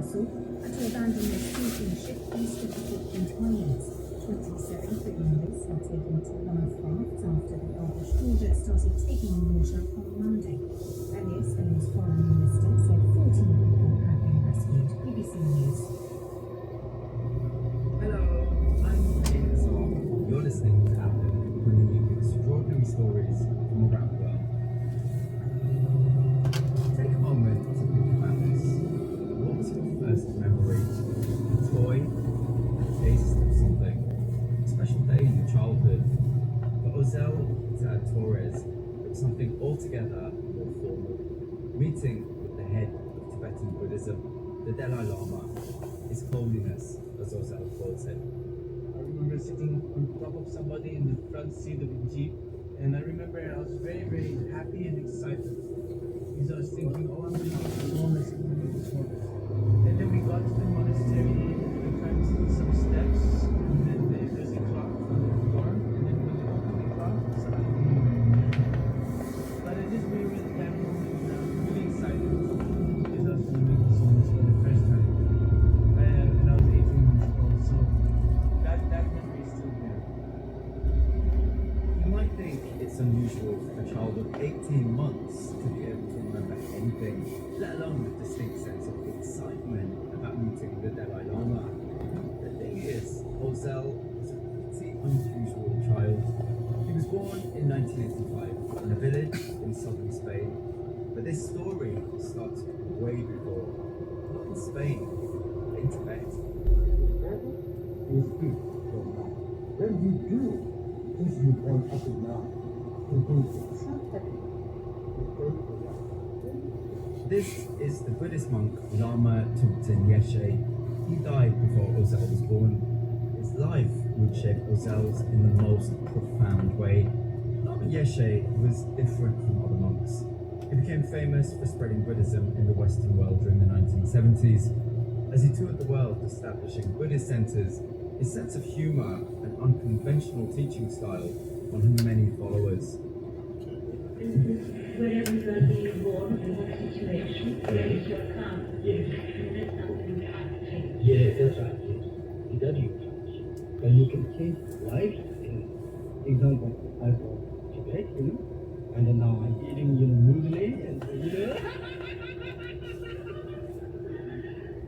council had to abandon their sleeping ship east of the Falkland Islands. 27 crew members were taken to life rafts after the Argos Georgia started taking on water on Monday. Earlier, Spain's foreign minister said 14 people had been rescued. BBC News. Hello, I'm Peter Song. You're listening to Apple, bringing you extraordinary stories from around the world. Take a moment to think about this. What was your first memory? A toy? A taste of something? A special day in your childhood? For Ozel Torres, it was something altogether more formal. Meeting with the head of Tibetan Buddhism, the Dalai Lama, His Holiness, as Ozel calls it. I remember sitting on top of somebody in the front seat of a jeep, and I remember I was very, very happy and excited because I was thinking, oh, I'm going to meet this homeless, I'm going to meet this homeless. And then we got to the monastery, we climbed some steps, and then there's a clock on the door, and then when they open the clock, somebody came. But I just very, really happy and really excited because I was going to meet this homeless for the first time. And I was 18 months old, so that memory is still there. You might think it's unusual for a child of 18 months to be able to remember anything, let alone the distinct sense of excitement about meeting the Dalai Lama. The thing is, Ozel was a pretty unusual child. He was born in 1985 in a village in southern Spain, but this story starts way before. Not in Spain, but in Tibet. You speak so much. When you do, this you point up and down. You do This is the Buddhist monk Lama Tungten Yeshe. He died before Ozel was born. His life would shape Ozel's in the most profound way. Lama Yeshe was different from other monks. He became famous for spreading Buddhism in the Western world during the 1970s. As he toured the world establishing Buddhist centers, his sense of humor and unconventional teaching style won him many followers. Wherever you are being born, in what situation, where is your car? Yes. That's something that change. Yeah, that's right. Yes. That you can. But you can change life. Example, I go Tibet, and then now I'm eating, muesli and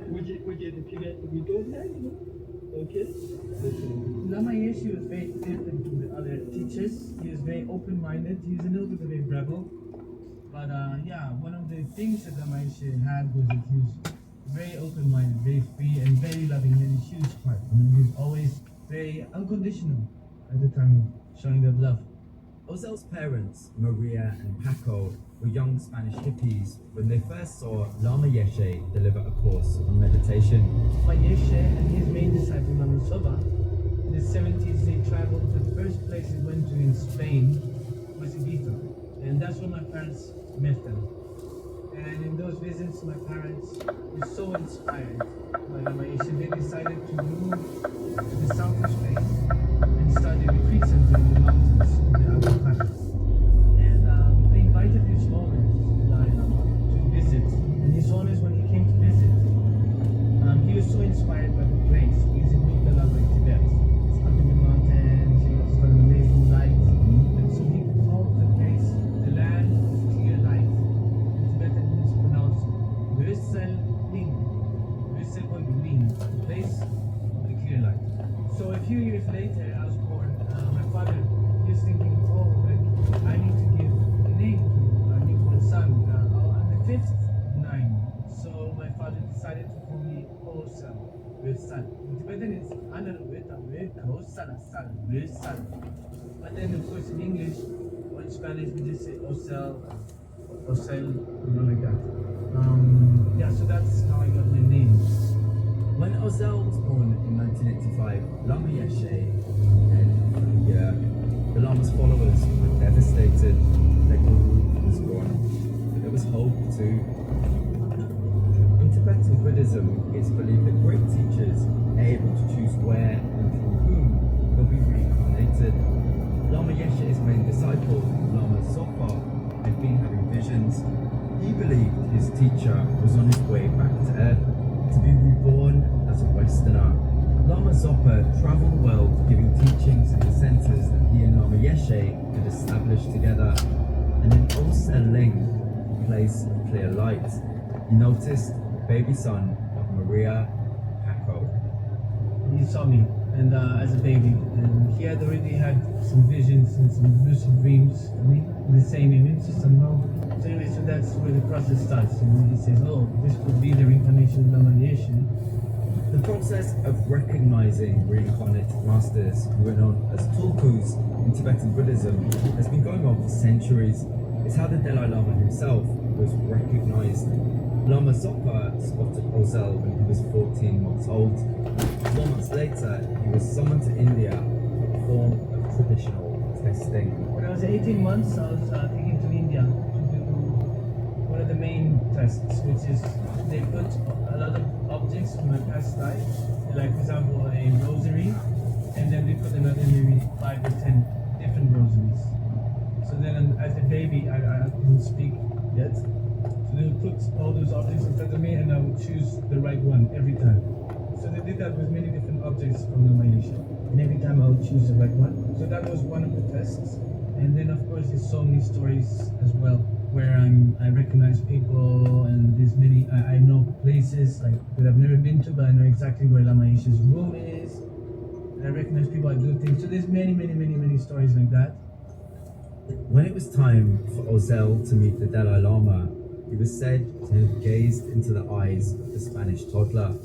which in Tibet we don't have, Okay. Lama Yeshe was very different from the other teachers. He was very open-minded. He was a little bit of a rebel. But one of the things that Lama Yeshe had was that he was very open-minded, very free, and very loving. He had a huge heart. He was always very unconditional at the time of showing that love. Ozel's parents, Maria and Paco, were young Spanish hippies when they first saw Lama Yeshe deliver a course on meditation. Lama Yeshe and his main disciple Lama Soba, in the 70s they traveled. The first place they went to in Spain was Ibiza, and that's where my parents met them. And in those visits, my parents were so inspired by Lama Yeshe, they decided to move to the south of Spain and start a retreat center in the mountains in the Algarve. And they invited His Holiness Dalai Lama to visit. And His Holiness, when he came to visit, he was so inspired by the place because it looked a lot like Tibet. It's up in the mountains, it's got an amazing light. And so he called the place the land of clear light. In Tibetan it's pronounced Vösel Ling. Vösel Ling, the place of the clear light. So a few years later, I was born. My father, he was thinking, I need to give a name to our newborn son. I'm the fifth of 9. So my father decided to call me Ozel, with son. In Tibetan it's son. But then of course in English or in Spanish we just say Ozel, like that. So that's how I got my name. When Ozel was born in 1985, Lama Yeshe and the Lama's followers were devastated. Their guru was gone, but there was hope too. In Tibetan Buddhism, it's believed that great teachers are able to choose where and through whom they'll be reincarnated. Lama Yeshe's main disciple, Lama Zopa, had been having visions. He believed his teacher was on his way back to Earth to be Sopa traveled the world giving teachings in the centres that he and Lama Yeshe had established together, and in Oseling, a place of clear light, he noticed the baby son of Maria Paco. He saw me, and as a baby, and he had already had some visions and some lucid dreams. I mean, the same image, just unknown. So anyway, so that's where the process starts. He says, "Oh, this could be the reincarnation of Lama Yeshe." The process of recognizing reincarnated masters, who are known as tulkus in Tibetan Buddhism, has been going on for centuries. It's how the Dalai Lama himself was recognized. Lama Zopa spotted Ozel when he was 14 months old. 4 months later, he was summoned to India for a form of traditional testing. When I was 18 months, I was taken to India to do one of the main tests, which is they put a lot of objects from my past life, like for example a rosary, and then they put another maybe 5 or 10 different rosaries. So then as a baby, I couldn't speak yet. So they would put all those objects in front of me and I would choose the right one every time. So they did that with many different objects from the Mayesha. And every time I would choose the right one. So that was one of the tests. And then of course there's so many stories as well where I recognize people and there's many, I know places like that I've never been to, but I know exactly where Lama Yeshe's room is. And I recognize people, I do things. So there's many stories like that. When it was time for Ozel to meet the Dalai Lama, he was said to have gazed into the eyes of the Spanish toddler,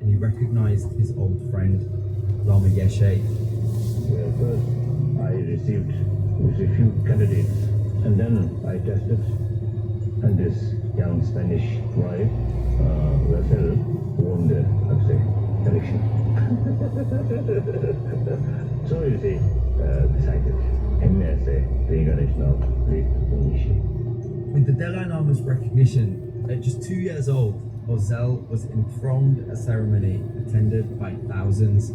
and he recognized his old friend, Lama Yeshe. Well, first I received a few candidates, and then I tested, and this young Spanish boy, Russell, won the, election. So you see, decided him as a reincarnation of great Nishi. With the Dalai Lama's recognition, at just 2 years old, Ozel was enthroned at a ceremony attended by thousands.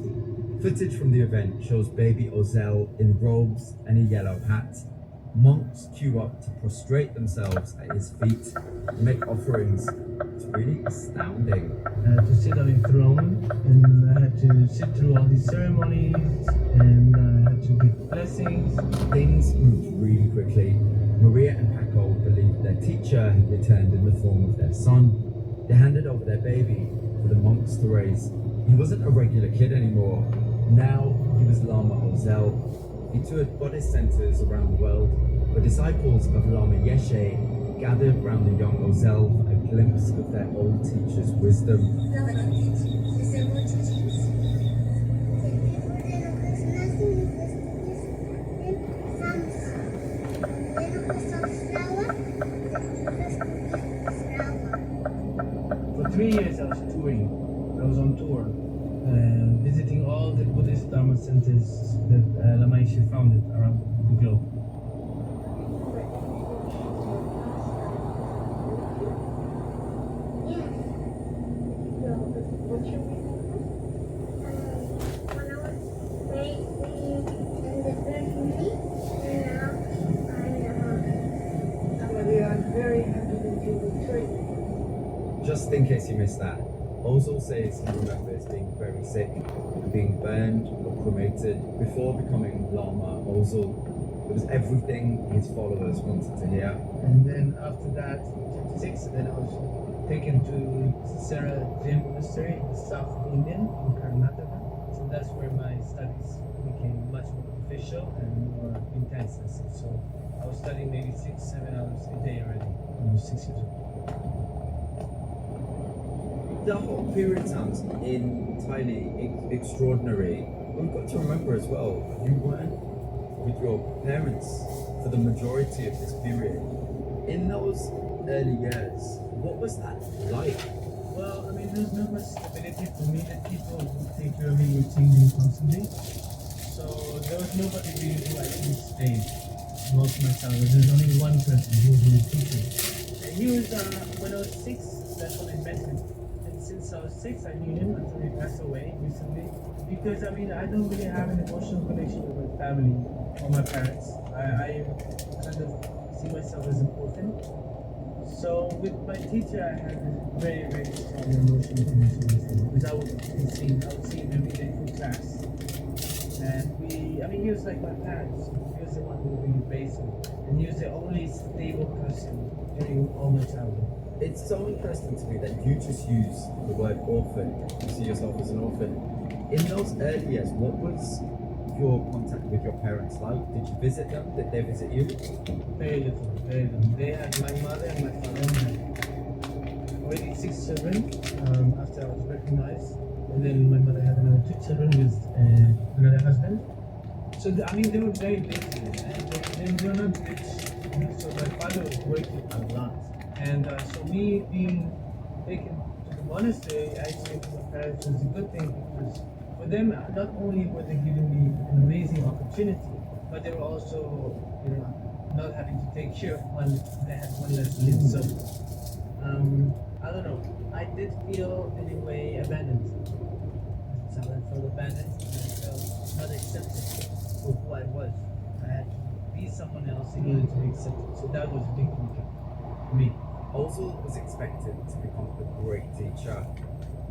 Footage from the event shows baby Ozel in robes and a yellow hat. Monks queue up to prostrate themselves at his feet and make offerings. It's really astounding. I had to sit on a throne and I had to sit through all these ceremonies and I had to give blessings. Things moved really quickly. Maria and Paco believed their teacher had returned in the form of their son. They handed over their baby for the monks to raise. He wasn't a regular kid anymore. Now he was Lama Ozel. He toured Buddhist centers around the world where disciples of Lama Yeshe gathered around the young Ozel for a glimpse of their old teacher's wisdom. For 3 years I was touring. I was on tour, visiting all the Buddhist Dharma centers that Lama Yeshe founded around the globe. Just in case you missed that, Ozel says he remembers being very sick and being burned or cremated before becoming Lama Ozel. It was everything his followers wanted to hear. And then after that, 26, then I was taken to Sera Jim Monastery in the south of India, in Karnataka. So that's where my studies became much more official and more intense. So I was studying maybe 6-7 hours a day already when I was 6 years old. The whole period sounds entirely extraordinary. We've got to remember as well, you weren't with your parents for the majority of this period. In those early years, what was that like? Well, I mean, there's not much stability for me. The people who take care of me were changing constantly. So there was nobody really who actually stayed most of my childhood. There's only one person who was my teacher. And he was, when I was 6, that's when I met him. And since I was 6, I knew him until he passed away recently. Because, I mean, I don't really have an emotional connection with my family or my parents. I kind of see myself as important. So with my teacher, I had a very, very strong an emotional connection with him because I would see him every day for class. And he was like my parents. He was the one who really raised me. And he was the only stable person during all my childhood. It's so interesting to me that you just use the word orphan. You see yourself as an orphan. In those early years, what was your contact with your parents like? Did you visit them? Did they visit you? Very little, very little. They had my mother and my father had already 6 children after I was recognized. And then my mother had another 2 children with another husband. So, they were very busy. They were not rich. So my father was working a lot. And so me being taken to the monastery, actually for my parents was a good thing because for them, not only were they giving me an amazing opportunity, but they were also, not having to take care of one. They had one less to live. So, I don't know. I did feel in a way abandoned. So I felt abandoned and I felt not accepted for who I was. I had to be someone else in order to be accepted. So that was a big conflict for me. Ozil was expected to become a great teacher.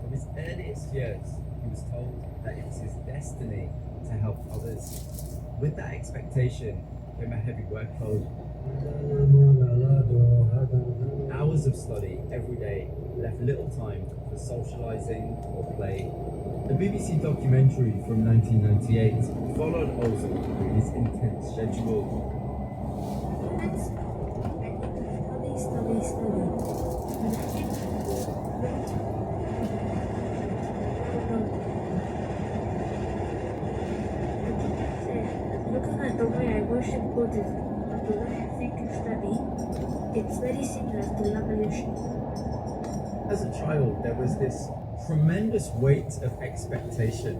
From his earliest years, he was told that it was his destiny to help others. With that expectation came a heavy workload. Hours of study every day left little time for socializing or play. The BBC documentary from 1998 followed Ozil through his intense schedule. Looking at the way I worship Buddhism and the way I think and study, it's very similar to Lagalushi. As a child, there was this tremendous weight of expectation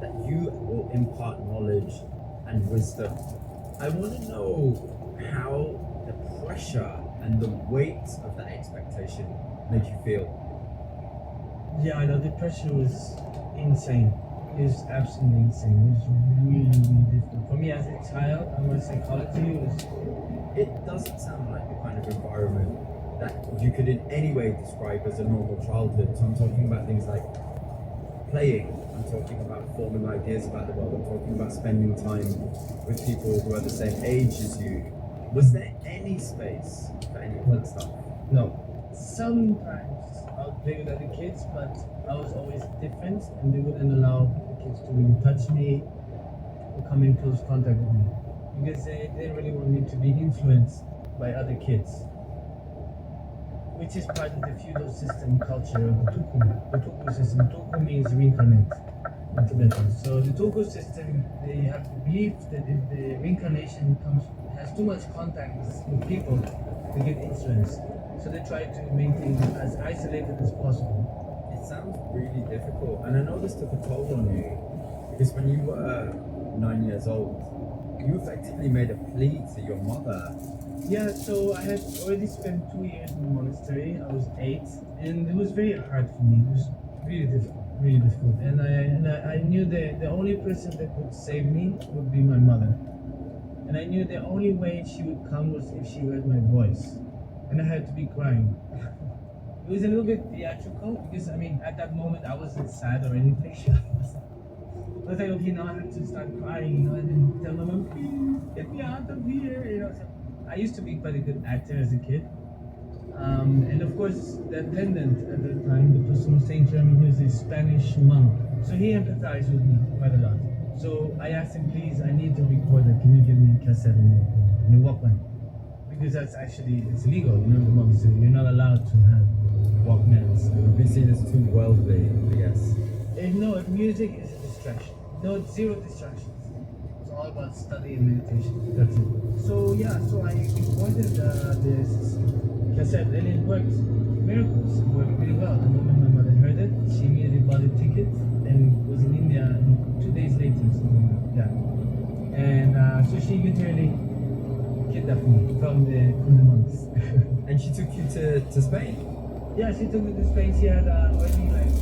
that you will impart knowledge and wisdom. I want to know how the pressure and the weight of that expectation made you feel. Yeah, I know the pressure was insane. It was absolutely insane. It was really, really difficult. For me as a child, and my psychology was. It doesn't sound like the kind of environment that you could in any way describe as a normal childhood. So I'm talking about things like playing, I'm talking about forming ideas about the world, I'm talking about spending time with people who are the same age as you. Was there any space for any of that stuff? No. Sometimes I would play with other kids, but I was always different and they wouldn't allow the kids to really touch me or come in close contact with me. Because they didn't really want me to be influenced by other kids. Which is part of the feudal system culture of the Tuku. The Tuku system. Tuku means reincarnate in Tibetan. So the Tuku system, they have the belief that if the reincarnation has too much contact with people, they get influenced. So they try to maintain it as isolated as possible. It sounds really difficult, and I know this took a toll on you because when you were 9 years old, you effectively made a plea to your mother. Yeah, so I had already spent 2 years in the monastery. I was 8, and it was very hard for me. It was really difficult. And I knew that the only person that could save me would be my mother. And I knew the only way she would come was if she heard my voice. And I had to be crying. It was a little bit theatrical because at that moment I wasn't sad or anything. I was like, okay, now I have to start crying, and then tell my mom, get me out of here, So I used to be quite a good actor as a kid. And of course, the attendant at that time, the person who was saying German, he was a Spanish monk. So he empathized with me quite a lot. So I asked him, please, I need to record it. Can you give me a cassette in a Walkman? Because it's illegal, the monastery. You're not allowed to have Walkmans. It would be seen as too worldly, I guess. No, music is a distraction. No, zero distractions. It's all about study and meditation. That's it. So I recorded this cassette and it worked. Miracles. It worked really well. The moment my mother heard it, she immediately bought a ticket and was in India 2 days later. And so she literally kidnapped me from the monks. And she took you to Spain? Yeah, she took me to Spain. She had already like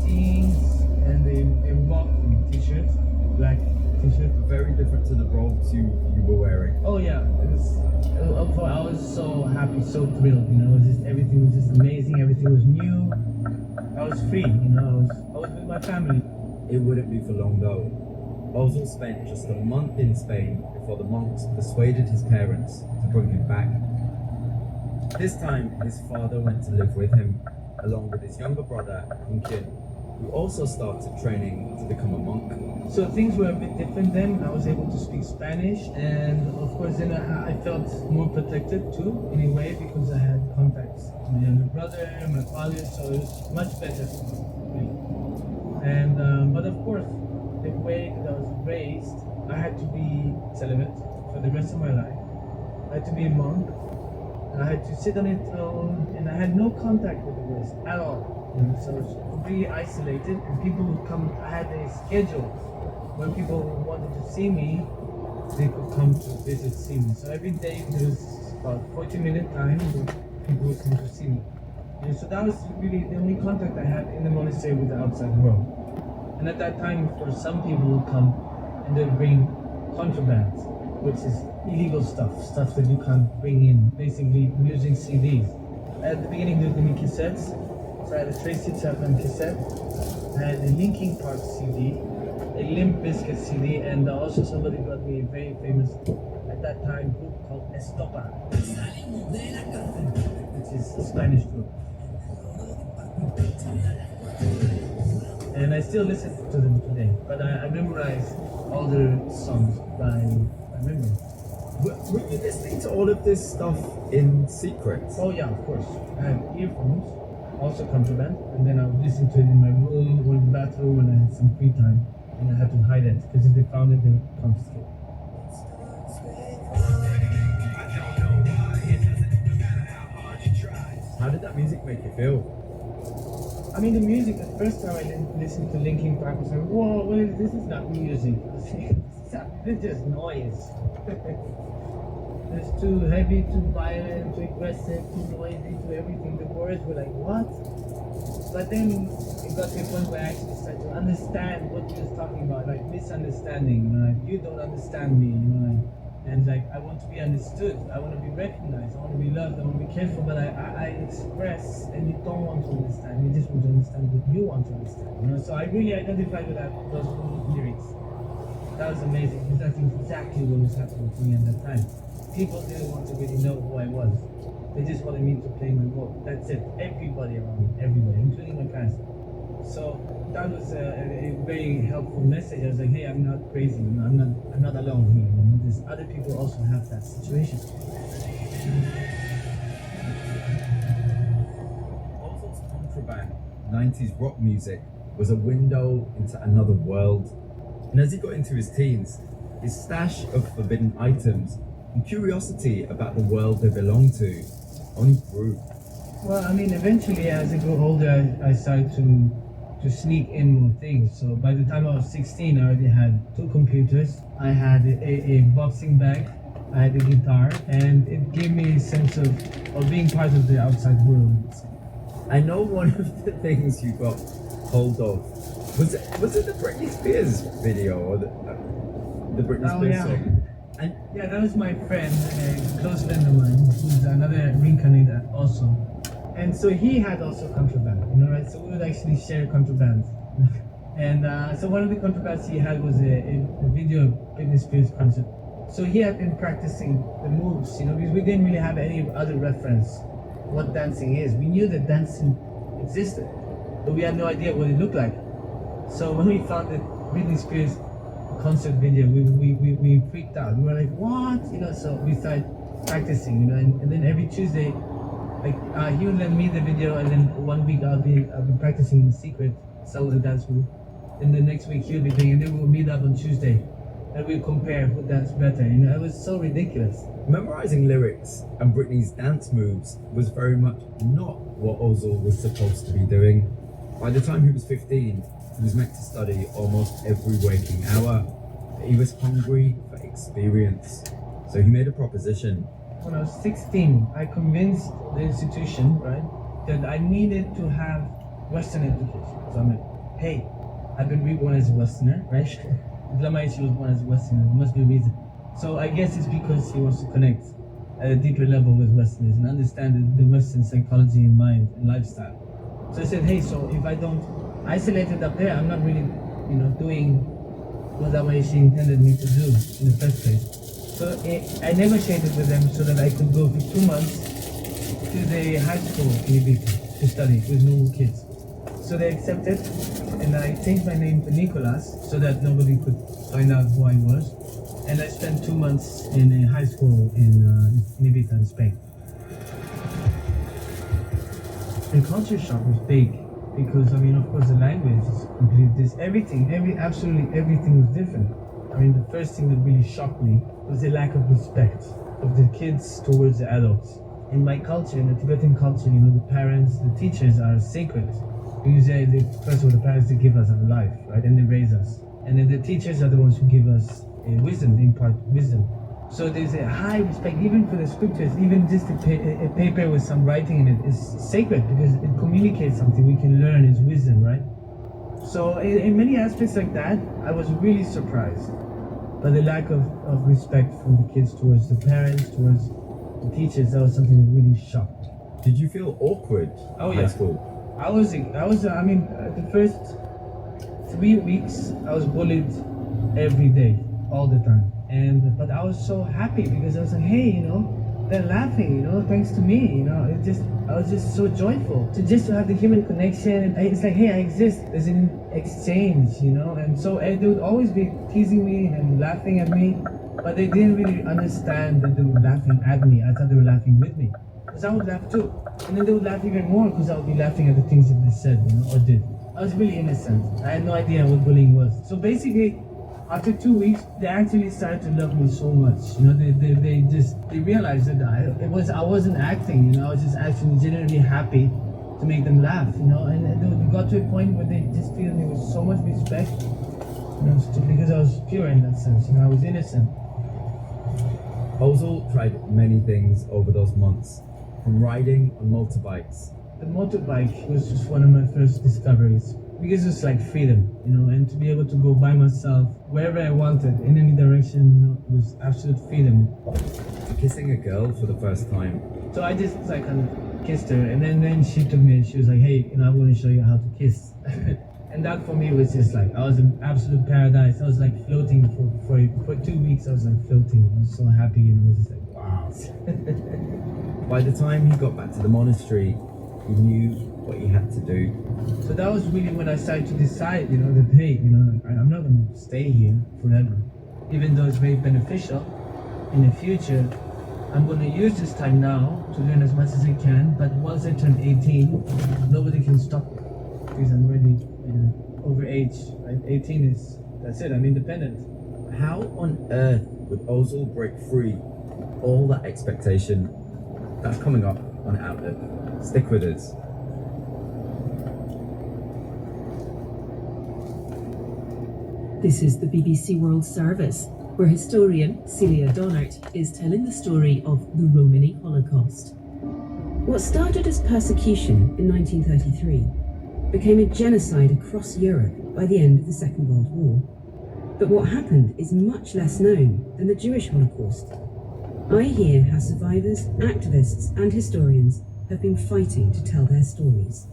jeans and a rock t-shirt, black t-shirt. Very different to the robes you were wearing. Oh yeah, I was so happy, so thrilled. Everything was just amazing. Everything was new. was free, I was with my family. It wouldn't be for long though. Ozil spent just a month in Spain before the monks persuaded his parents to bring him back. This time, his father went to live with him, along with his younger brother, Kunkin, who also started training to become a monk. So things were a bit different then. I was able to speak Spanish, and of course then I felt more protected too, in a way, because I had contacts. My younger brother, my father, so it was much better for me. And but of course, the way that I was raised, I had to be celibate for the rest of my life. I had to be a monk. I had to sit on a throne, and I had no contact with the West at all. So I was completely isolated, and people would come. I had a schedule. When people wanted to see me, they could come to visit, see me. So every day there was about 40-minute time that people would come to see me. So that was really the only contact I had in the monastery with the outside world. And at that time, of course, some people would come and they'd bring contraband, which is illegal stuff that you can't bring in, basically using CDs. At the beginning, they would give me cassettes. So I had a Tracy Chapman cassette, I had a Linkin Park CD, a Limp Bizkit CD, and also somebody got me a very famous, at that time, group called Estopa, which is a Spanish group. And I still listen to them today, but I memorize all their songs by memory. Were you listening to all of this stuff in secret? Oh yeah, of course. I had earphones, also contraband, and then I would listen to it in my room or in the bathroom when I had some free time, and I had to hide it, because if they found it, they would confiscate. How did that music make you feel? I mean, the music, the first time I listened to Linkin Park, I was like, whoa, what is this? Is not music. This is just noise. It's too heavy, too violent, too aggressive, too noisy, too everything. The words were like, what? But then it got to a point where I actually started to understand what he was talking about, like misunderstanding, like you don't understand me, and like I want to be understood, I want to be recognized, I want to be loved, I want to be cared for, but I express and you don't want to understand, you just want to understand what you want to understand, So I really identified with those lyrics. That was amazing, because that's exactly what was happening to me at that time. People didn't want to really know who I was. They just wanted me to play my role. That's it. Everybody around me, everybody, including my parents. So that was a very helpful message. I was like, hey, I'm not crazy. I'm not alone here. There's other people also have that situation. Ozil's contraband, 90s rock music, was a window into another world. And as he got into his teens, his stash of forbidden items and curiosity about the world they belonged to only grew. Well, I mean, eventually, as I grew older, I started to sneak in more things. So by the time I was 16, I already had 2 computers. I had a boxing bag. I had a guitar, and it gave me a sense of being part of the outside world. I know one of the things you got hold of was it the Britney Spears video or the Britney Spears song? And yeah, that was my friend, a close friend of mine, who's another reincarnated also. And so he had also contraband, right? So we would actually share contraband. And so one of the contrabands he had was a video of Britney Spears concert. So he had been practicing the moves, because we didn't really have any other reference what dancing is. We knew that dancing existed, but we had no idea what it looked like. So when we found that Britney Spears concert video, we freaked out. We were like, what? So we started practicing, and then every Tuesday, he would lend me the video, and then 1 week I'll be practicing in secret some of the dance move. And the next week he'll be doing, and then we'll meet up on Tuesday, and we'll compare who danced better. It was so ridiculous. memorizing lyrics and Britney's dance moves was very much not what Ozil was supposed to be doing. By the time he was 15, he was meant to study almost every waking hour. He was hungry for experience, so he made a proposition. When I was 16, I convinced the institution, right, that I needed to have Western education. So I'm like, hey, I've been reborn as a Westerner, right? Dlamaichi was born as a Westerner, there must be a reason. So I guess it's because he wants to connect at a deeper level with Westerners and understand the Western psychology and mind and lifestyle. So I said, hey, so if I don't isolate it up there, I'm not really, doing what that way she intended me to do in the first place. So I negotiated with them so that I could go for 2 months to the high school in Ibiza to study with normal kids. So they accepted, and I changed my name to Nicolas so that nobody could find out who I was. And I spent 2 months in a high school in Ibiza in Spain. The culture shock was big because, of course, the language is completely absolutely everything was different. The first thing that really shocked me was the lack of respect of the kids towards the adults. In my culture, in the Tibetan culture, the parents, the teachers are sacred. Because first of all, the parents, they give us our life, right? And they raise us. And then the teachers are the ones who give us wisdom, they impart wisdom. So there's a high respect, even for the scriptures, even just a paper with some writing in it is sacred because it communicates something we can learn as wisdom, right? So in many aspects like that, I was really surprised by the lack of respect from the kids towards the parents, towards the teachers. That was something that really shocked. Did you feel awkward Oh, in yeah. high school? The first 3 weeks, I was bullied every day, all the time. But I was so happy because I was like, hey, they're laughing, thanks to me, I was just so joyful to have the human connection. It's like, hey, I exist. There's an exchange, and so they would always be teasing me and laughing at me, but they didn't really understand that they were laughing at me. I thought they were laughing with me because I would laugh too, and then they would laugh even more because I would be laughing at the things that they said, or did. I was really innocent. I had no idea what bullying was. So basically, after 2 weeks, they actually started to love me so much. They realized that I wasn't acting. I was just actually genuinely happy to make them laugh. And we got to a point where they just feel me with so much respect. Because I was pure in that sense. I was innocent. Ozal tried many things over those months, from riding on motorbikes. The motorbike was just one of my first discoveries. Because it's like freedom, and to be able to go by myself wherever I wanted, in any direction, it was absolute freedom. Kissing a girl for the first time. So I just kind of kissed her, and then she took me and she was like, hey, I want to show you how to kiss. And that for me was just like, I was in absolute paradise. I was like floating for 2 weeks. I was like floating. I was so happy, I was just like, wow. By the time he got back to the monastery, he knew what he had to do. So that was really when I started to decide, that hey, I'm not going to stay here forever. Even though it's very beneficial in the future, I'm going to use this time now to learn as much as I can. But once I turn 18, nobody can stop me because I'm already over age. Right? 18 that's it. I'm independent. How on earth would Ozal break free all that expectation? That's coming up on Outlook. Stick with us. This is the BBC World Service, where historian Celia Donnert is telling the story of the Romani Holocaust. What started as persecution in 1933 became a genocide across Europe by the end of the Second World War. But what happened is much less known than the Jewish Holocaust. I hear how survivors, activists, and historians have been fighting to tell their stories.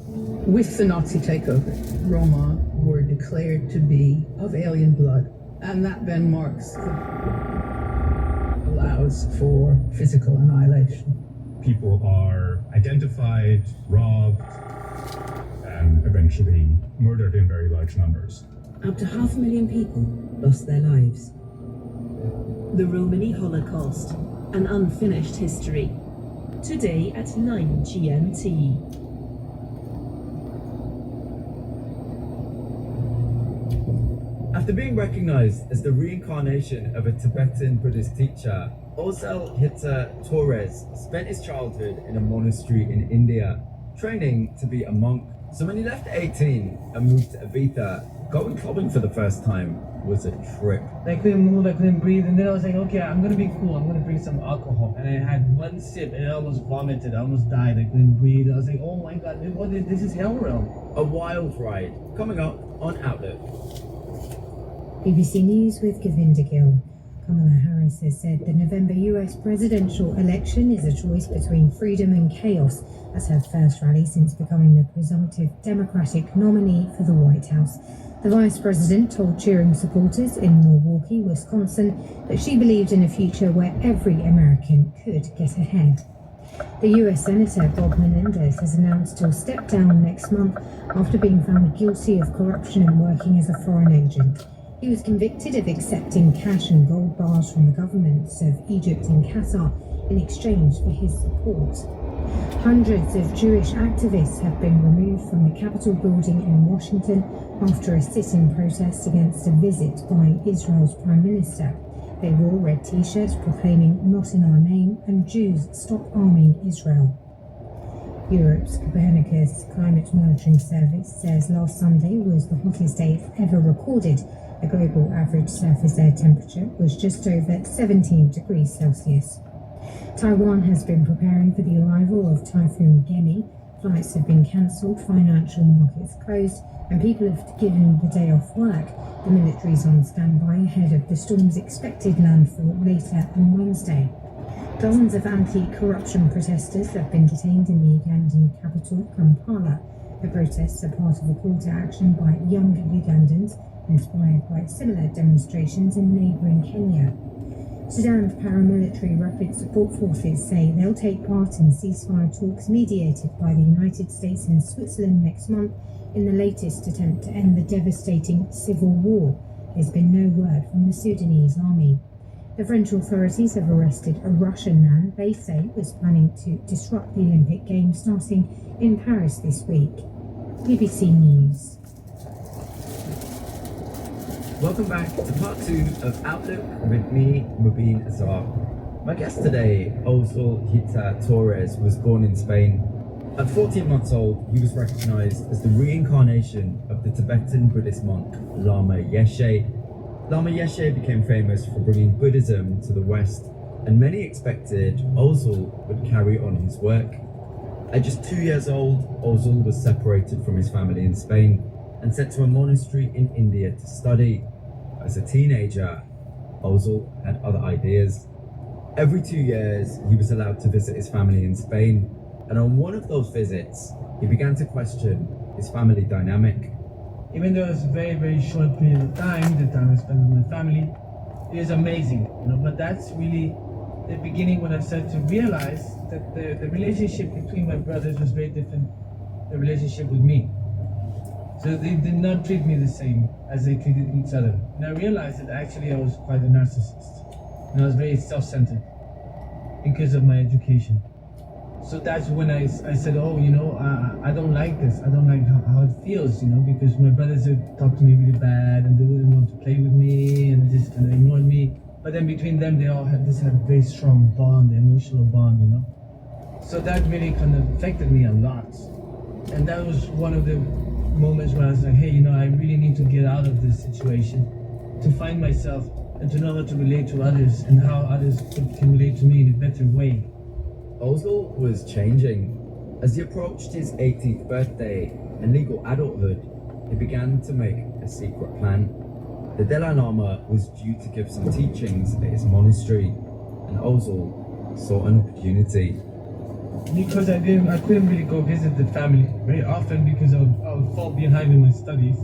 With the Nazi takeover, Roma were declared to be of alien blood, and that then allows for physical annihilation. People are identified, robbed, and eventually murdered in very large numbers. Up to 500,000 people lost their lives. The Romani Holocaust, an unfinished history. Today at 9 GMT. After being recognized as the reincarnation of a Tibetan Buddhist teacher, Ozal Hitta Torres spent his childhood in a monastery in India, training to be a monk. So when he left at 18 and moved to Ibiza, going clubbing for the first time was a trip. I couldn't move, I couldn't breathe, and then I was like, okay, I'm gonna be cool, I'm gonna bring some alcohol. And I had one sip and I almost vomited, I almost died, I couldn't breathe. I was like, oh my god, this is hell realm. A wild ride, coming up on Outlook. BBC News with Govinda Gill. Kamala Harris has said the November US presidential election is a choice between freedom and chaos as her first rally since becoming the presumptive Democratic nominee for the White House. The vice president told cheering supporters in Milwaukee, Wisconsin, that she believed in a future where every American could get ahead. The US Senator Bob Menendez has announced he'll step down next month after being found guilty of corruption and working as a foreign agent. He was convicted of accepting cash and gold bars from the governments of Egypt and Qatar in exchange for his support. Hundreds of Jewish activists have been removed from the Capitol building in Washington after a sit-in protest against a visit by Israel's Prime Minister. They wore red t-shirts proclaiming "Not in our name" and "Jews stop arming Israel." Europe's Copernicus Climate Monitoring Service says last Sunday was the hottest day it's ever recorded. The global average surface air temperature was just over 17 degrees Celsius. Taiwan has been preparing for the arrival of Typhoon Gemi. Flights have been cancelled, financial markets closed, and people have given the day off work. The military is on standby ahead of the storm's expected landfall later on Wednesday. Dozens of anti-corruption protesters have been detained in the Ugandan capital, Kampala. The protests are part of a call to action by young Ugandans, inspired by similar demonstrations in neighbouring Kenya. Sudan's paramilitary rapid support forces say they'll take part in ceasefire talks mediated by the United States and Switzerland next month in the latest attempt to end the devastating civil war. There's been no word from the Sudanese army. The French authorities have arrested a Russian man they say was planning to disrupt the Olympic Games starting in Paris this week. BBC News. Welcome back to part 2 of Outlook with me, Mubin Azar. My guest today, Ozil Hita Torres, was born in Spain. At 14 months old, he was recognized as the reincarnation of the Tibetan Buddhist monk Lama Yeshe. Lama Yeshe became famous for bringing Buddhism to the West, and many expected Ozil would carry on his work. At just 2 years old, Ozil was separated from his family in Spain and sent to a monastery in India to study. As a teenager, Ozil had other ideas. Every 2 years, he was allowed to visit his family in Spain, and on one of those visits, he began to question his family dynamic. Even though it's a very, very short period of time, the time I spent with my family, it is amazing, but that's really the beginning when I started to realize that the relationship between my brothers was very different than the relationship with me. So they did not treat me the same as they treated each other. And I realized that actually I was quite a narcissist. And I was very self-centered because of my education. So that's when I said, I don't like this. I don't like how it feels, because my brothers would talk to me really bad and they wouldn't want to play with me and just kind of ignored me. But then between them, they all had a very strong bond, emotional bond, So that really kind of affected me a lot. And that was one of the moments where I was like, hey, I really need to get out of this situation, to find myself and to know how to relate to others and how others can relate to me in a better way. Ozil was changing. As he approached his 18th birthday and legal adulthood, he began to make a secret plan. The Dalai Lama was due to give some teachings at his monastery, and Ozil saw an opportunity. Because I couldn't really go visit the family very often because I would fall behind in my studies.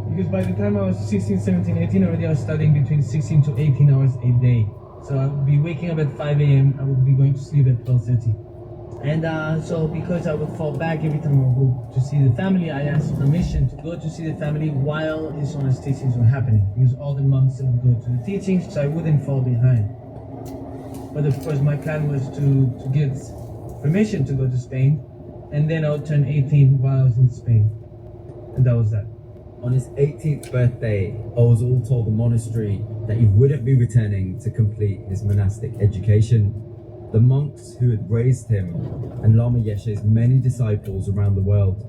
Because by the time I was 16, 17, 18 already, I was studying between 16 to 18 hours a day. So I would be waking up at 5 a.m. I would be going to sleep at 12:30. And so because I would fall back every time I would go to see the family, I asked permission to go to see the family while his honest teachings were happening. Because all the monks would go to the teachings, so I wouldn't fall behind. But of course my plan was to get permission to go to Spain, and then I would turn 18 while I was in Spain. And that was that. On his 18th birthday, Ozil told the monastery that he wouldn't be returning to complete his monastic education. The monks who had raised him and Lama Yeshe's many disciples around the world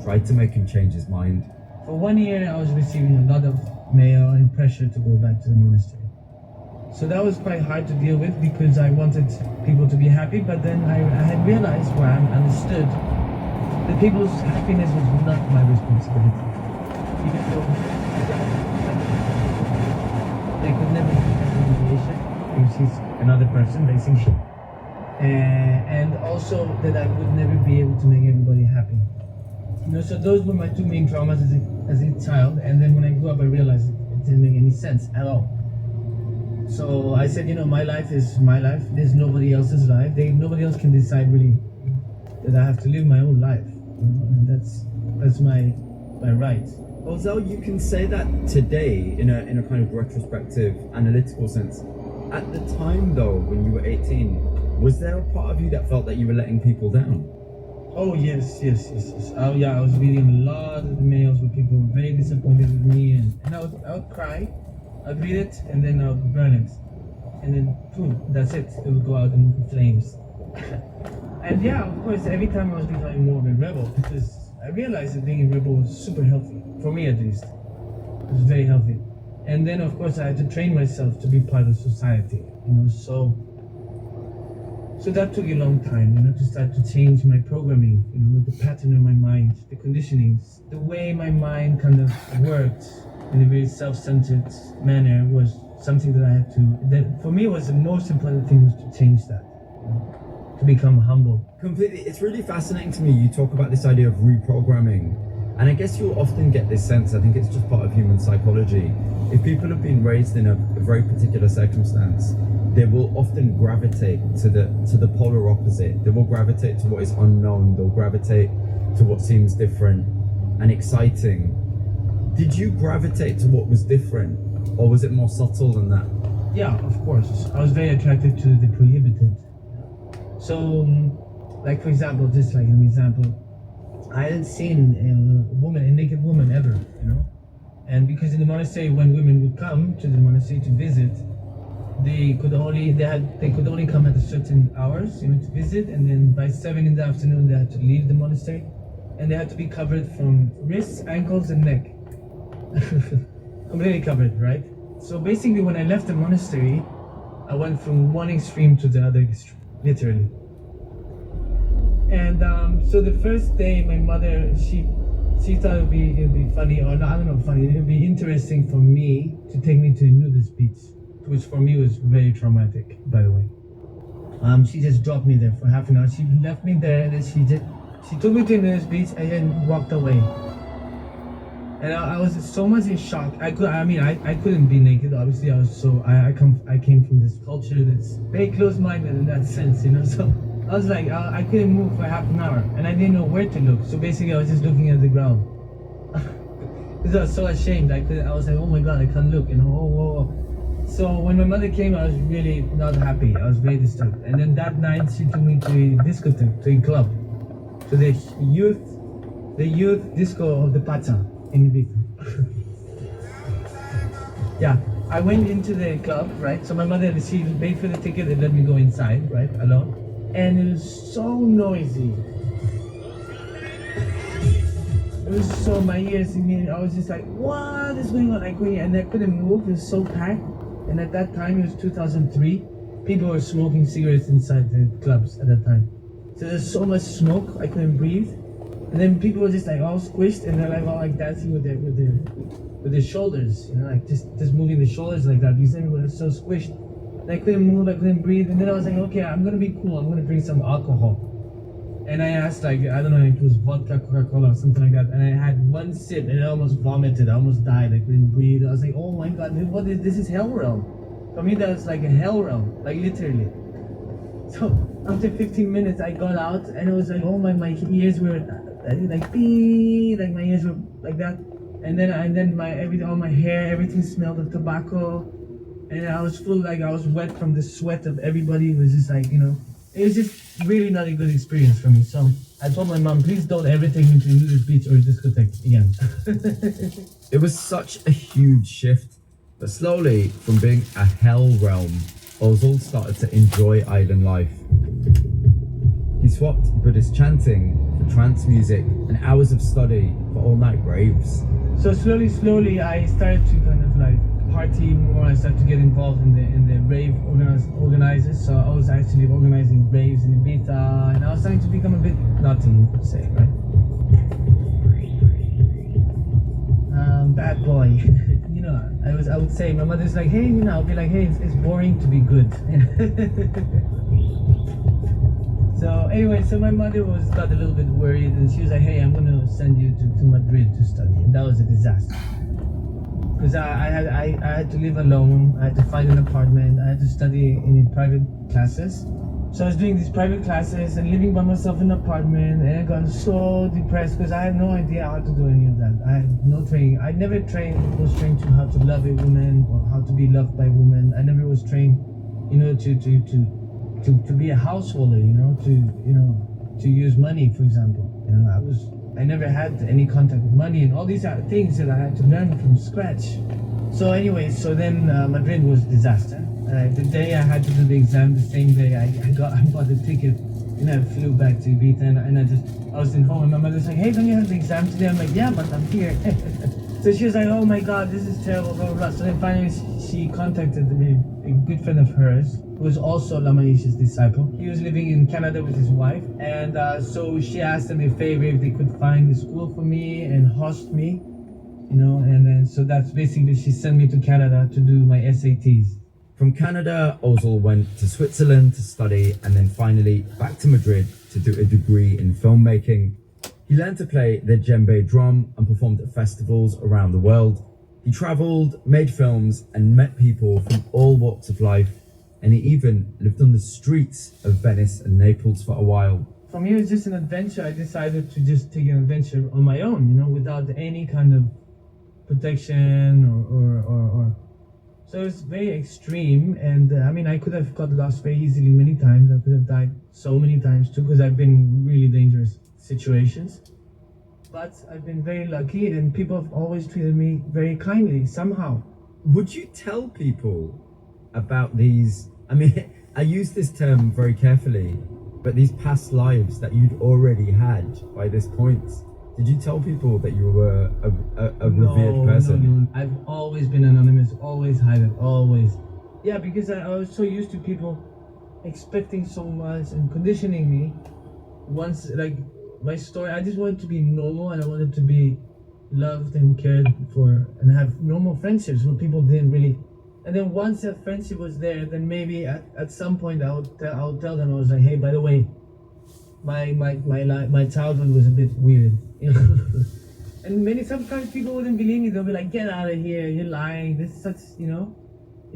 tried to make him change his mind. For 1 year, I was receiving a lot of mail and pressure to go back to the monastery. So that was quite hard to deal with because I wanted people to be happy, but then I had realized, I understood that people's happiness was not my responsibility. Even though they could never be happy. deviation, because he's another person basically, and also that I would never be able to make everybody happy. You know, so those were my two main traumas as a child, and then when I grew up, I realized it didn't make any sense at all. So I said, you know, my life is my life. There's nobody else's life. Nobody else can decide really that I have to live my own life. You know? And that's my right. Although you can say that today in a kind of retrospective, analytical sense. At the time though, when you were 18, was there a part of you that felt that you were letting people down? Oh yes. Oh yeah, I was reading a lot of the mails where people were very disappointed with me, and I would cry. I'd read it and then I would burn it, and then boom, that's it. It would go out in flames. And yeah, of course, every time I was becoming more of a rebel, because I realized that being a rebel was super healthy, for me at least. It was very healthy. And then of course I had to train myself to be part of society, you know, so that took a long time, you know, to start to change my programming, you know, the pattern of my mind, the conditionings, the way my mind kind of worked in a very self-centered manner was something that I had to, that for me was the most important thing, was to change that, you know, to become humble. Completely. It's really fascinating to me. You talk about this idea of reprogramming, and I guess you'll often get this sense, I think it's just part of human psychology. If people have been raised in a very particular circumstance, they will often gravitate to the polar opposite. They will gravitate to what is unknown. They'll gravitate to what seems different and exciting. Did you gravitate to what was different, or was it more subtle than that? Yeah, of course. I was very attracted to the prohibited. So, like for example, just like an example, I hadn't seen a naked woman ever, you know? And because in the monastery, when women would come to the monastery to visit, they could only come at a certain hours, you know, to visit, and then by 7 in the afternoon they had to leave the monastery, and they had to be covered from wrists, ankles, and neck. Completely covered, right? So basically, when I left the monastery, I went from one extreme to the other extreme, literally. And so the first day, my mother, she thought it'd be funny, or no, I don't know, funny. It'd be interesting for me to take me to a nudist beach, which for me was very traumatic, by the way. She just dropped me there for half an hour. She left me there, and then she took me to a nudist beach and then walked away. And I was so much in shock. I couldn't be naked. Obviously, I came from this culture that's very close-minded in that sense, you know. So I was like, I couldn't move for half an hour, and I didn't know where to look. So basically, I was just looking at the ground because I was so ashamed. I was like, oh my god, I can't look, you know. Oh. So when my mother came, I was really not happy. I was very disturbed. And then that night, she took me to a discotheque, to a club, to the youth disco of the Pacha in Ibiza. Yeah, I went into the club, right? So my mother, she paid for the ticket and let me go inside, right, alone. And it was so noisy. It was so, my ears, I was just like, what is going on? And I couldn't move, it was so packed. And at that time, it was 2003, people were smoking cigarettes inside the clubs at that time. So there's so much smoke, I couldn't breathe. And then people were just like all squished, and they're like all like dancing with their shoulders, you know, like just moving the shoulders like that, because everyone was so squished. And I couldn't move, I couldn't breathe, and then I was like, okay, I'm gonna be cool, I'm gonna bring some alcohol. And I asked, like, I don't know if it was vodka, Coca-Cola, or something like that, and I had one sip and I almost vomited, I almost died, I couldn't breathe. I was like, oh my god, this is hell realm. For me, that was like a hell realm, like literally. So after 15 minutes, I got out, and it was like, oh my ears were like beep, like my ears were like that, and then all my hair, everything smelled of tobacco, and I was full, like I was wet from the sweat of everybody. It was just like, you know, it was just really not a good experience for me. So I told my mom, please don't ever take me to a nudist beach or a discotheque again. It was such a huge shift, but slowly, from being a hell realm, Ozil started to enjoy island life. He swapped Buddhist chanting for trance music and hours of study for all-night raves. So slowly, I started to kind of like party more. I started to get involved in the rave organizers. So I was actually organizing raves in Ibiza, and I was starting to become a bit naughty, you could say, right? Bad boy. You I would say, my mother's like, hey, I'll be like, hey, it's boring to be good. So anyway, so my mother got a little bit worried, and she was like, hey, I'm going to send you to Madrid to study. And that was a disaster. Because I had to live alone, I had to find an apartment, I had to study in private classes. So I was doing these private classes and living by myself in an apartment, and I got so depressed because I had no idea how to do any of that. I had no training. I never was trained to how to love a woman or how to be loved by a woman. I never was trained, to be a householder, to use money, for example. I never had any contact with money, and all these are things that I had to learn from scratch. So anyway, then Madrid was a disaster. The day I had to do the exam, the same day I bought the ticket, and I flew back to Ibiza, and I was in home, and my mother's like, hey, don't you have the exam today? I'm like, yeah, but I'm here. So she was like, oh my God, this is terrible, blah, blah, blah. So then finally she contacted me, a good friend of hers, who was also Lama Yeshe's disciple. He was living in Canada with his wife, and so she asked them a favor if they could find a school for me and host me, and then so that's basically, she sent me to Canada to do my SATs. From Canada, Ozil went to Switzerland to study, and then finally back to Madrid to do a degree in filmmaking. He learned to play the djembe drum and performed at festivals around the world. He traveled, made films, and met people from all walks of life, and he even lived on the streets of Venice and Naples for a while. For me, it was just an adventure. I decided to just take an adventure on my own, without any kind of protection or so it's very extreme, and I could have got lost very easily many times. I could have died so many times too, because I've been in really dangerous situations. But I've been very lucky, and people have always treated me very kindly somehow. Would you tell people about these, I use this term very carefully, but these past lives that you'd already had by this point? Did you tell people that you were a revered person? No. I've always been anonymous, always hide it, always. Yeah, because I was so used to people expecting so much and conditioning me. Once, like, my story, I just wanted to be normal, and I wanted to be loved and cared for and have normal friendships where people didn't really. And then once that friendship was there, then maybe at some point I'll tell them, I was like, hey, by the way, my childhood was a bit weird. And sometimes people wouldn't believe me. They'll be like, get out of here, you're lying, this is such, you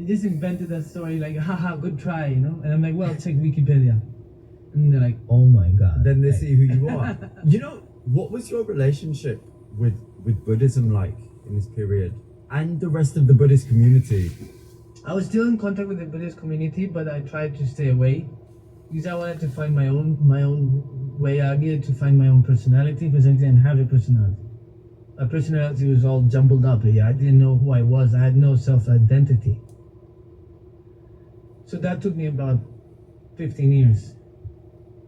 just invented that story, like, haha, good try, And I'm like, well, check Wikipedia. And they're like, oh my God. Then they see who you are. What was your relationship with Buddhism like in this period, and the rest of the Buddhist community? I was still in contact with the Buddhist community, but I tried to stay away because I wanted to find my own way. I needed to find my own personality, because I didn't have a personality. My personality was all jumbled up. I didn't know who I was. I had no self-identity. So that took me about 15 years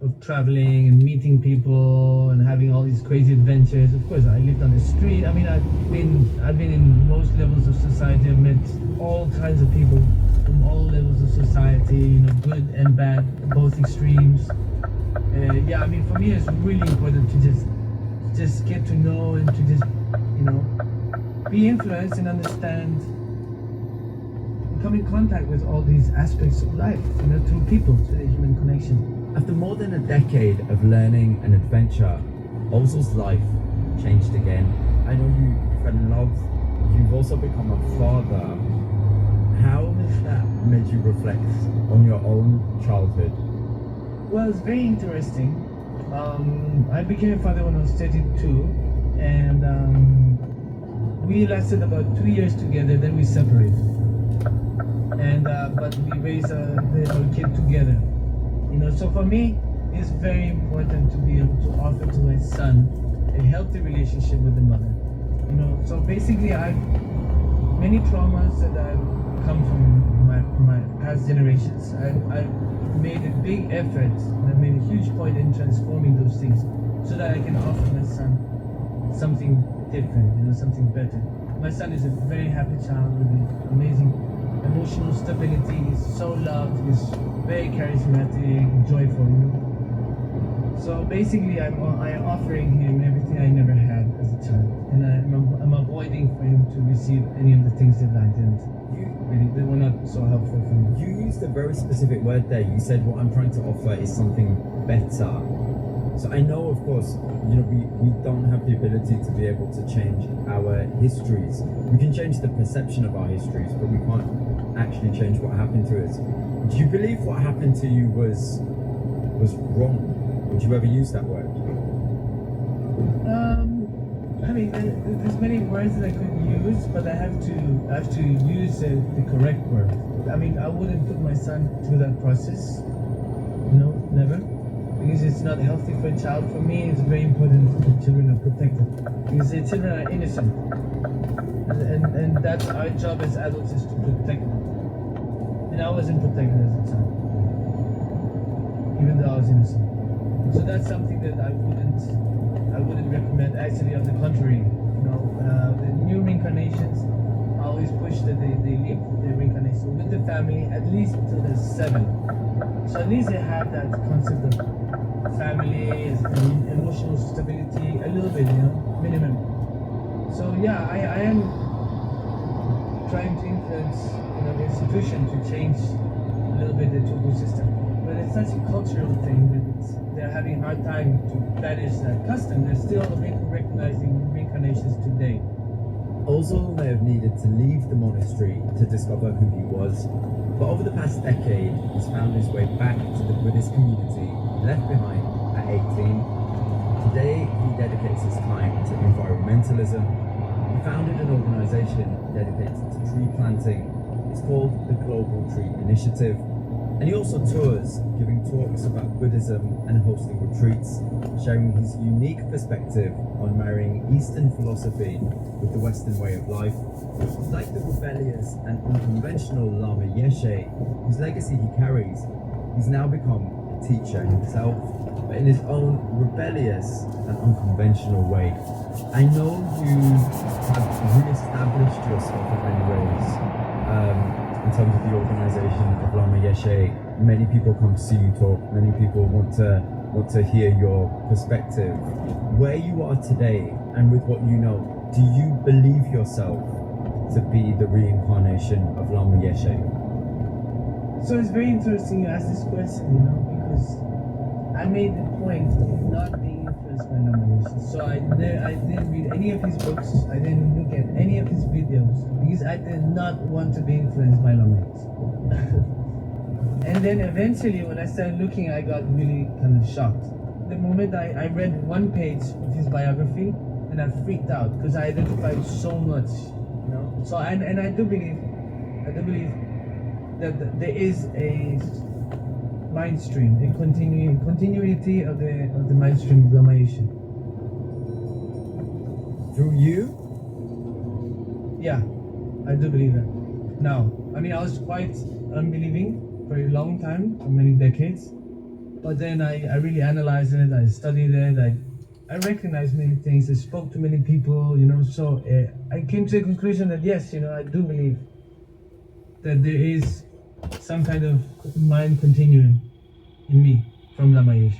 of traveling and meeting people and having all these crazy adventures. Of course, I lived on the street. I've been in most levels of society. I've met all kinds of people from all levels of society, good and bad, both extremes. For me, it's really important to just get to know and to just, be influenced and understand and come in contact with all these aspects of life, through people, through the human connection. After more than a decade of learning and adventure, Ozil's life changed again. I know you fell in love. You've also become a father. How has that made you reflect on your own childhood? Well, it's very interesting. I became a father when I was 32, and we lasted about 2 years together, then we separated. And but we raised our kid together. So for me, it's very important to be able to offer to my son a healthy relationship with the mother. So basically, many traumas that I've come from my past generations. I've made a big effort, and I've made a huge point in transforming those things, so that I can offer my son something different, something better. My son is a very happy child with amazing emotional stability. He's so loved. He's very charismatic, joyful. So basically, I'm offering him everything I never had as a child, and I'm avoiding for him to receive any of the things that I didn't really, they were not so helpful for me. You used a very specific word there. You said what I'm trying to offer is something better. So I know, of course, we don't have the ability to be able to change our histories. We can change the perception of our histories, but we can't actually change what happened to us. Do you believe what happened to you was wrong? Would you ever use that word? I mean, there's many words that I could use, but I have to use the correct word. I mean, I wouldn't put my son through that process. No, never. Because it's not healthy for a child. For me, it's very important that children are protected. Because the children are innocent. And that's our job as adults, is to protect them. And I wasn't protected as a child. Even though I was innocent. So that's something that I wouldn't recommend. Actually, on the contrary, the new reincarnations, I always push that they live their reincarnation with the family at least until they're 7. So at least they have that concept of family, emotional stability, a little bit, minimum. So yeah, I am trying to influence, the institution to change a little bit the Tobu system. But it's such a cultural thing that they're having a hard time to banish that custom. They're still recognizing reincarnations today. Ozol may have needed to leave the monastery to discover who he was, but over the past decade, he's found his way back to the Buddhist community left behind at 18. Today, he dedicates his time to environmentalism. He founded an organization dedicated to tree planting. It's called the Global Tree Initiative. And he also tours, giving talks about Buddhism and hosting retreats, sharing his unique perspective on marrying Eastern philosophy with the Western way of life. Like the rebellious and unconventional Lama Yeshe, whose legacy he carries, he's now become a teacher himself, but in his own rebellious and unconventional way. I know you have re-established yourself in many ways. In terms of the organization of Lama Yeshe, many people come to see you talk, many people want to hear your perspective. Where you are today and with what you know, do you believe yourself to be the reincarnation of Lama Yeshe? So it's very interesting you ask this question, because I made the point of not being influenced by Lama Yeshe. So I didn't read any of his books, I didn't look at any of his videos, because I did not want to be influenced by Lama Yeshe. And then eventually when I started looking, I got really kind of shocked. The moment I read one page of his biography, and I freaked out because I identified so much, So and I do believe that there is a mind stream, a continuity of the mind stream of Lama Yeshe. Through you? Yeah, I do believe that. Now, I mean, I was quite unbelieving for a long time, for many decades, but then I really analyzed it, I studied it, I recognized many things, I spoke to many people, so I came to the conclusion that yes, I do believe that there is some kind of mind continuum in me from Lama Yeshe.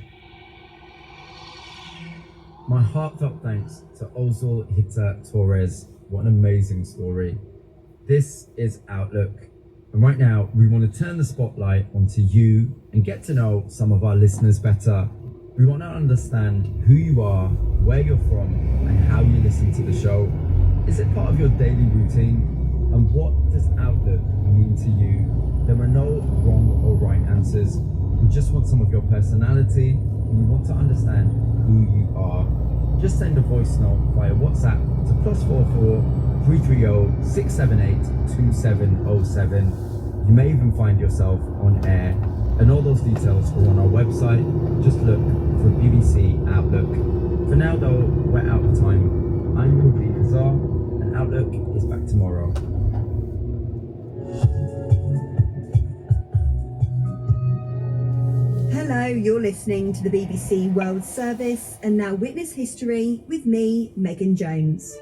My heartfelt thanks to Ozol Hita Torres. What an amazing story. This is Outlook. And right now, we want to turn the spotlight onto you and get to know some of our listeners better. We want to understand who you are, where you're from, and how you listen to the show. Is it part of your daily routine? And what does Outlook mean to you? There are no wrong or right answers. We just want some of your personality, and we want to understand who you are. Just send a voice note via WhatsApp to +44 330 678 2707. You may even find yourself on air, and all those details are on our website. Just look for BBC Outlook. For now though, we're out of time. I'm Ruby Kazar, and Outlook is back tomorrow. Hello, you're listening to the BBC World Service and now Witness History with me, Megan Jones.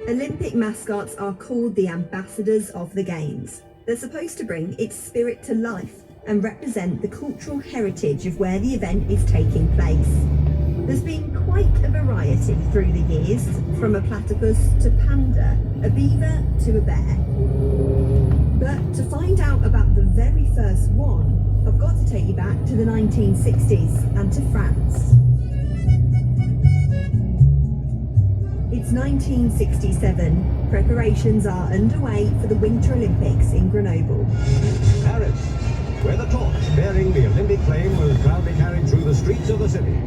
Olympic mascots are called the ambassadors of the Games. They're supposed to bring its spirit to life and represent the cultural heritage of where the event is taking place. There's been quite a variety through the years, from a platypus to panda, a beaver to a bear. But to find out about the very first one, I've got to take you back to the 1960s and to France. It's 1967. Preparations are underway for the Winter Olympics in Grenoble. Paris, where the torch bearing the Olympic flame was proudly carried through the streets of the city.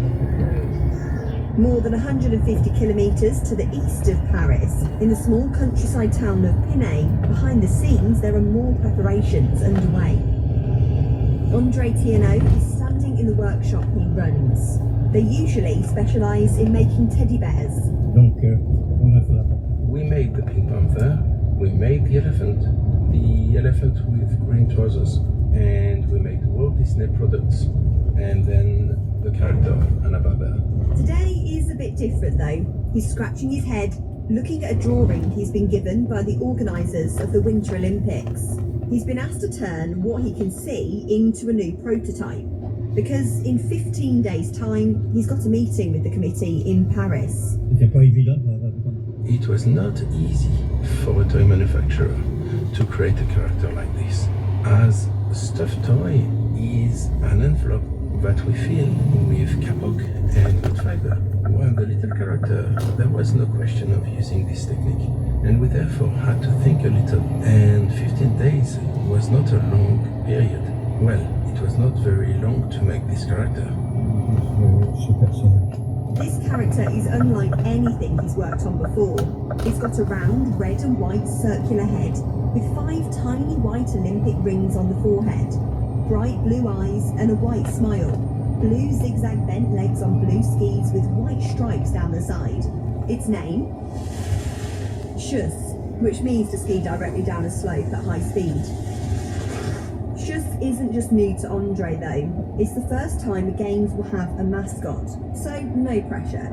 More than 150 kilometres to the east of Paris, in the small countryside town of Pinay, behind the scenes there are more preparations underway. Andre Tierno is standing in the workshop he runs. They usually specialise in making teddy bears. We made the Pink Panther, we made the elephant with green trousers, and we made the Walt Disney products, and then the character Annabelle. Today is a bit different though. He's scratching his head, looking at a drawing he's been given by the organisers of the Winter Olympics. He's been asked to turn what he can see into a new prototype, because in 15 days' time he's got a meeting with the committee in Paris. It was not easy for a toy manufacturer to create a character like this, as a stuffed toy is an envelope that we fill with kapok and wood fiber. While the little character, there was no question of using this technique, and we therefore had to think a little, and 15 days was not a long period. Well, it was not very long to make this character. This character is unlike anything he's worked on before. It's got a round red and white circular head with 5 tiny white Olympic rings on the forehead, bright blue eyes and a white smile, blue zigzag bent legs on blue skis with white stripes down the side. Its name? Schuss, which means to ski directly down a slope at high speed. Schuss isn't just new to Andre though. It's the first time the games will have a mascot, so no pressure.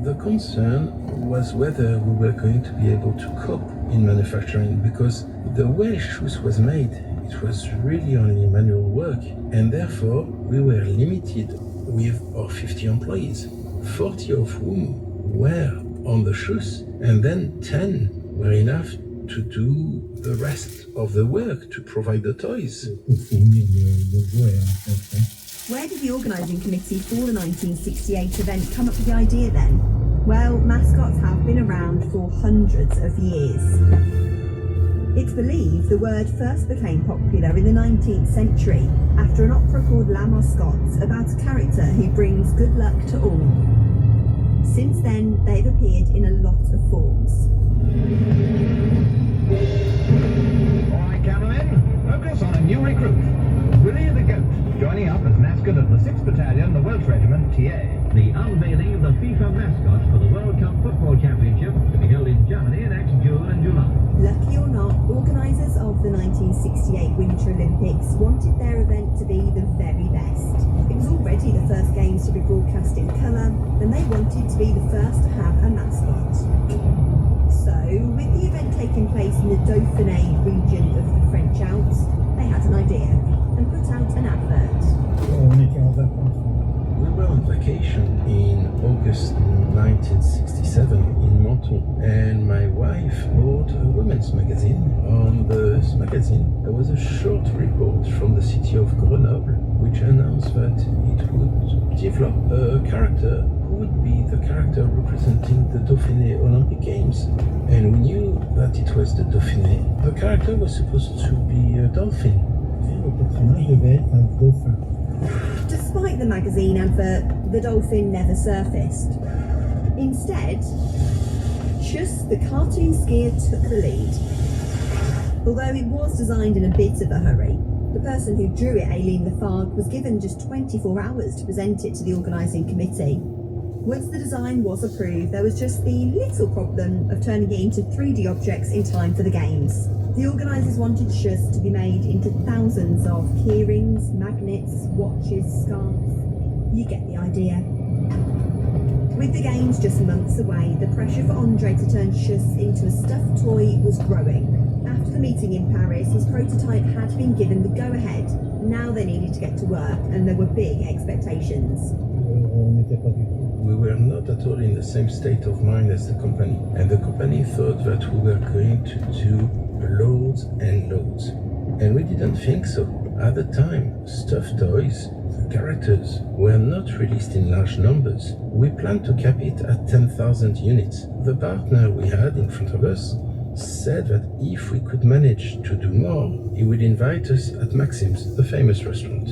The concern was whether we were going to be able to cope in manufacturing, because the way Schuss was made, it was really only manual work, and therefore we were limited with our 50 employees, 40 of whom were on the Schuss, and then 10 were enough to do the rest of the work, to provide the toys. Where did the organising committee for the 1968 event come up with the idea then? Well, mascots have been around for hundreds of years. It's believed the word first became popular in the 19th century after an opera called La Mascotte, about a character who brings good luck to all. Since then, they've appeared in a lot of forms. All right, cameramen, focus on a new recruit, Willie the Goat, joining up as mascot of the 6th Battalion, the Welsh Regiment, TA. The unveiling of the FIFA mascot for the World Cup Football Championship to be held in Germany next June and July. Lucky or not, organisers of the 1968 Winter Olympics wanted their event to be the very best. It was already the first games to be broadcast in colour, and they wanted to be the first to have a mascot. So, with the event taking place in the Dauphiné region of the French Alps, they had an idea and put out an advert. We were on vacation in August 1967 in Menton, and my wife bought a women's magazine. On this magazine, there was a short report from the city of Grenoble, which announced that it would develop a character who would be the character representing the Dauphiné Olympic Games. And we knew that it was the Dauphiné. The character was supposed to be a dolphin. Despite the magazine advert, the dolphin never surfaced. Instead, Schuss, the cartoon skier, took the lead. Although it was designed in a bit of a hurry, the person who drew it, Aileen Lafargue, was given just 24 hours to present it to the organising committee. Once the design was approved, there was just the little problem of turning it into 3D objects in time for the games. The organisers wanted Schuss to be made into thousands of keyrings, magnets, watches, scarves. You get the idea. With the games just months away, the pressure for Andre to turn Schuss into a stuffed toy was growing. After the meeting in Paris, his prototype had been given the go-ahead. Now they needed to get to work, and there were big expectations. We were not at all in the same state of mind as the company, and the company thought that we were going to do loads and loads, and we didn't think so. At the time, stuffed toys, characters, were not released in large numbers. We planned to cap it at 10,000 units. The partner we had in front of us said that if we could manage to do more, he would invite us at Maxim's, the famous restaurant.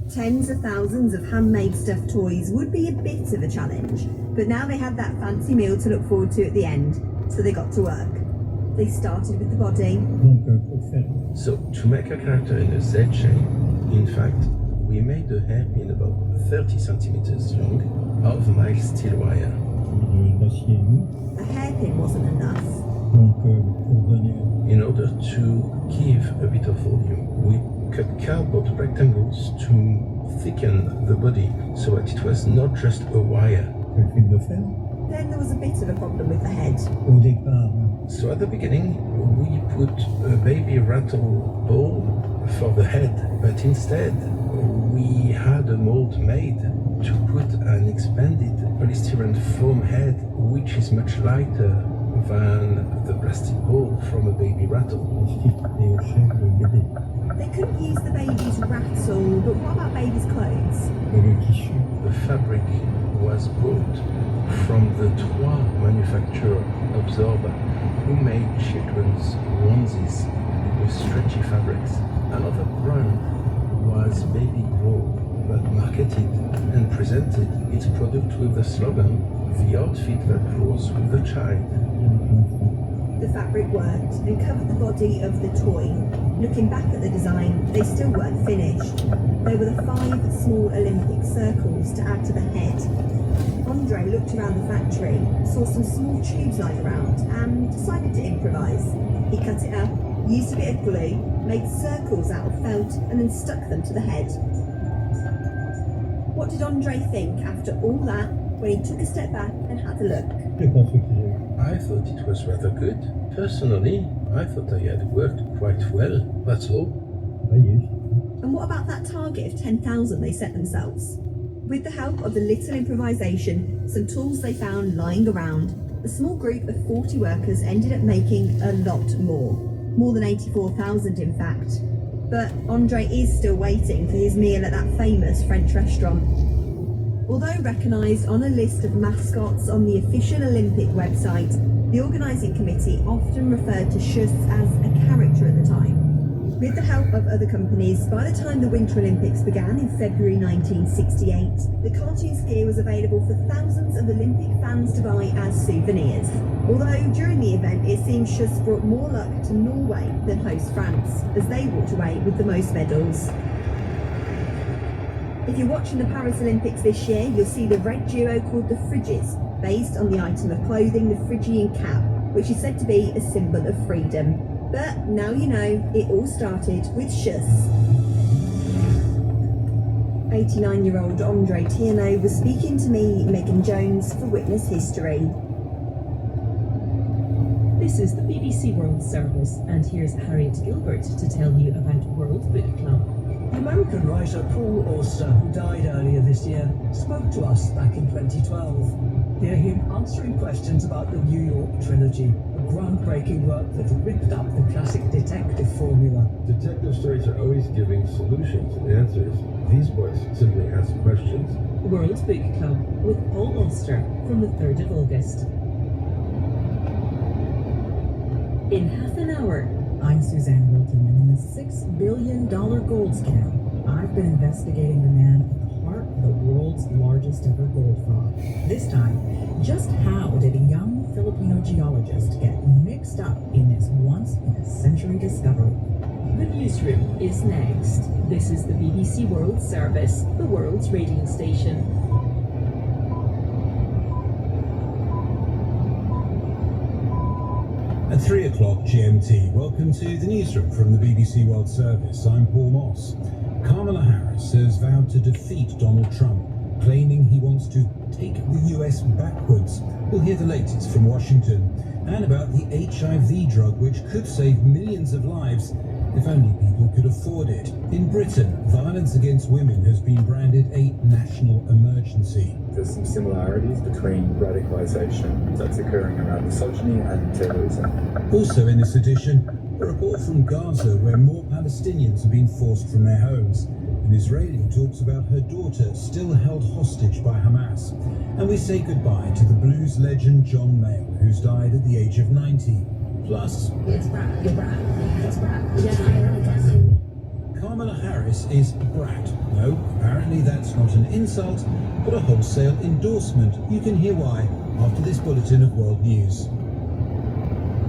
Tens of thousands of handmade stuffed toys would be a bit of a challenge, but now they had that fancy meal to look forward to at the end, so they got to work. They started with the body. So, to make a character in a Z shape, in fact, we made a hairpin about 30 centimeters long of mild steel wire. A hairpin wasn't enough. In order to give a bit of volume, we cut cardboard rectangles to thicken the body so that it was not just a wire. Then there was a bit of a problem with the head. So at the beginning, we put a baby rattle ball for the head, but instead we had a mold made to put an expanded polystyrene foam head, which is much lighter than the plastic ball from a baby rattle. They couldn't use the baby's rattle, but what about baby's clothes? The fabric was bought from the Trois manufacturer Absorba, who made children's onesies with stretchy fabrics. Another brand was Baby Grow, that marketed and presented its product with the slogan, "The outfit that grows with the child." The fabric worked and covered the body of the toy. Looking back at the design, they still weren't finished. There were the 5 small Olympic circles to add to the head. Andre looked around the factory, saw some small tubes lying around, and decided to improvise. He cut it up, used a bit of glue, made circles out of felt, and then stuck them to the head. What did Andre think after all that when he took a step back and had a look? I thought it was rather good. Personally, I thought I had worked quite well, that's all. And what about that target of 10,000 they set themselves? With the help of a little improvisation, some tools they found lying around, a small group of 40 workers ended up making a lot more. More than 84,000 in fact. But Andre is still waiting for his meal at that famous French restaurant. Although recognised on a list of mascots on the official Olympic website, the organising committee often referred to Schuss as a character at the time. With the help of other companies, by the time the Winter Olympics began in February 1968, the cartoon skier was available for thousands of Olympic fans to buy as souvenirs. Although during the event it seems Schuss brought more luck to Norway than host France, as they walked away with the most medals. If you're watching the Paris Olympics this year, you'll see the red duo called the Phrygies, based on the item of clothing, the Phrygian cap, which is said to be a symbol of freedom. But now you know, it all started with Schuss. 89-year-old Andre Tierno was speaking to me, Megan Jones, for Witness History. This is the BBC World Service, and here's Harriet Gilbert to tell you about World Book Club. The American writer Paul Auster, who died earlier this year, spoke to us back in 2012. Hear him answering questions about the New York trilogy, a groundbreaking work that ripped up the classic detective formula. Detective stories are always giving solutions and answers. These books simply ask questions. World Book Club with Paul Auster from the 3rd of August. In half an hour, I'm Suzanne Wilton, and in the $6 billion gold scam, I've been investigating the man at the heart of the world's largest ever gold fraud. This time, just how did a young Filipino geologist get mixed up in this once-in-a-century discovery? The newsroom is next. This is the BBC World Service, the world's radio station. At 3 o'clock GMT, welcome to the newsroom from the BBC World Service. I'm Paul Moss. Kamala Harris has vowed to defeat Donald Trump, claiming he wants to take the US backwards. We'll hear the latest from Washington and about the HIV drug, which could save millions of lives If only people could afford it. In Britain, violence against women has been branded a national emergency. There's some similarities between radicalisation that's occurring around misogyny and terrorism. Also in this edition, a report from Gaza where more Palestinians have been forced from their homes. An Israeli talks about her daughter still held hostage by Hamas. And we say goodbye to the blues legend John Mayall, who's died at the age of 90. Plus, Kamala Harris is brat. No, apparently that's not an insult, but a wholesale endorsement. You can hear why after this bulletin of world news.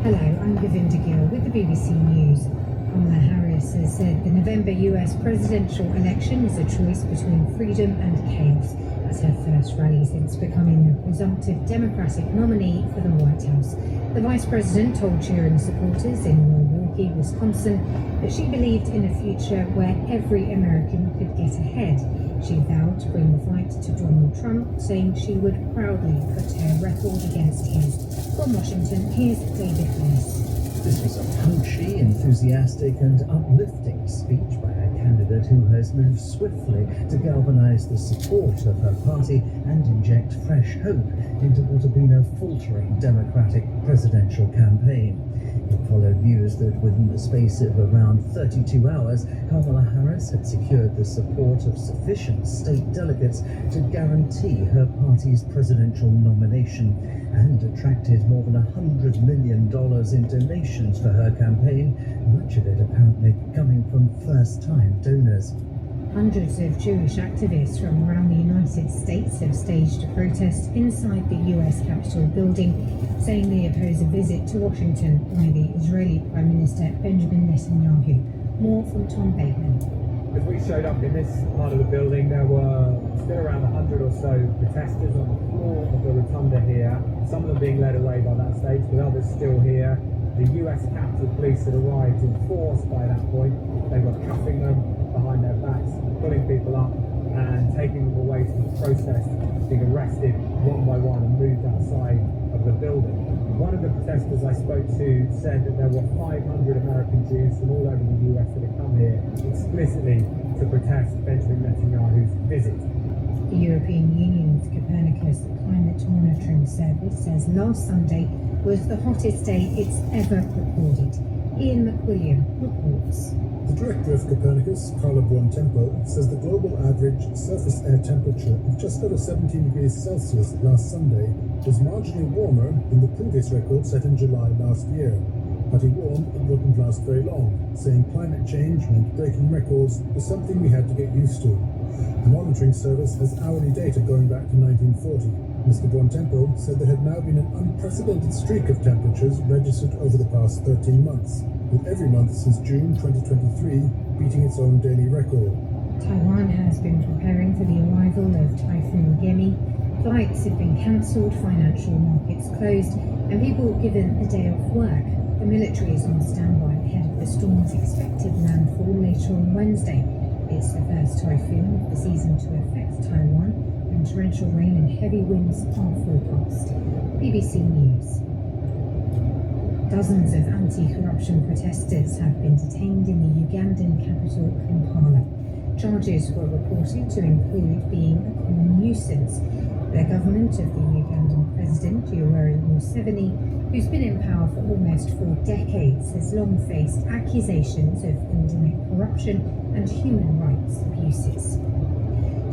Hello, I'm Govinda Gill with the BBC News. Kamala Harris has said the November US presidential election is a choice between freedom and chaos. That's her first rally since becoming the presumptive Democratic nominee for the White House. The Vice President told cheering supporters in Milwaukee, Wisconsin, that she believed in a future where every American could get ahead. She vowed to bring the fight to Donald Trump, saying she would proudly put her record against his. From Washington, here's David Lewis. This was a punchy, enthusiastic and uplifting speech by a candidate who has moved swiftly to galvanise the support of her party and inject fresh hope into what had been a faltering Democratic presidential campaign. It followed news that within the space of around 32 hours, Kamala Harris had secured the support of sufficient state delegates to guarantee her party's presidential nomination and attracted more than $100 million in donations for her campaign, much of it apparently coming from first-time donors. Hundreds of Jewish activists from around the United States have staged a protest inside the US Capitol building, saying they oppose a visit to Washington by the Israeli Prime Minister Benjamin Netanyahu. More from Tom Bateman. As we showed up in this part of the building, there were still around 100 or so protesters on the floor of the rotunda here, some of them being led away by that stage, but others still here. The US Capitol Police had arrived in force by that point. They were cuffing them behind their backs, pulling people up and taking them away from the protest, being arrested one by one and moved outside of the building. One of the protesters I spoke to said that there were 500 American Jews from all over the US that had come here explicitly to protest Benjamin Netanyahu's visit. The European Union's Copernicus Climate Monitoring Service says last Sunday was the hottest day it's ever recorded. Ian McWilliam reports. The director of Copernicus, Carla Buontempo, says the global average surface air temperature of just over 17 degrees Celsius last Sunday was marginally warmer than the previous record set in July last year. But he warned it wouldn't last very long, saying climate change meant breaking records was something we had to get used to. The monitoring service has hourly data going back to 1940. Mr. Buontempo said there had now been an unprecedented streak of temperatures registered over the past 13 months, with every month since June 2023 beating its own daily record. Taiwan has been preparing for the arrival of Typhoon Yemi. Flights have been cancelled, financial markets closed, and people given a day off work. The military is on standby ahead of the storm's expected landfall later on Wednesday. It's the first typhoon of the season to affect Taiwan, and torrential rain and heavy winds are forecast. BBC News. Dozens of anti-corruption protesters have been detained in the Ugandan capital, Kampala. Charges were reported to include being a common nuisance. The government of the Ugandan President Yoweri Museveni, who's been in power for almost 4 decades, has long faced accusations of endemic corruption and human rights abuses.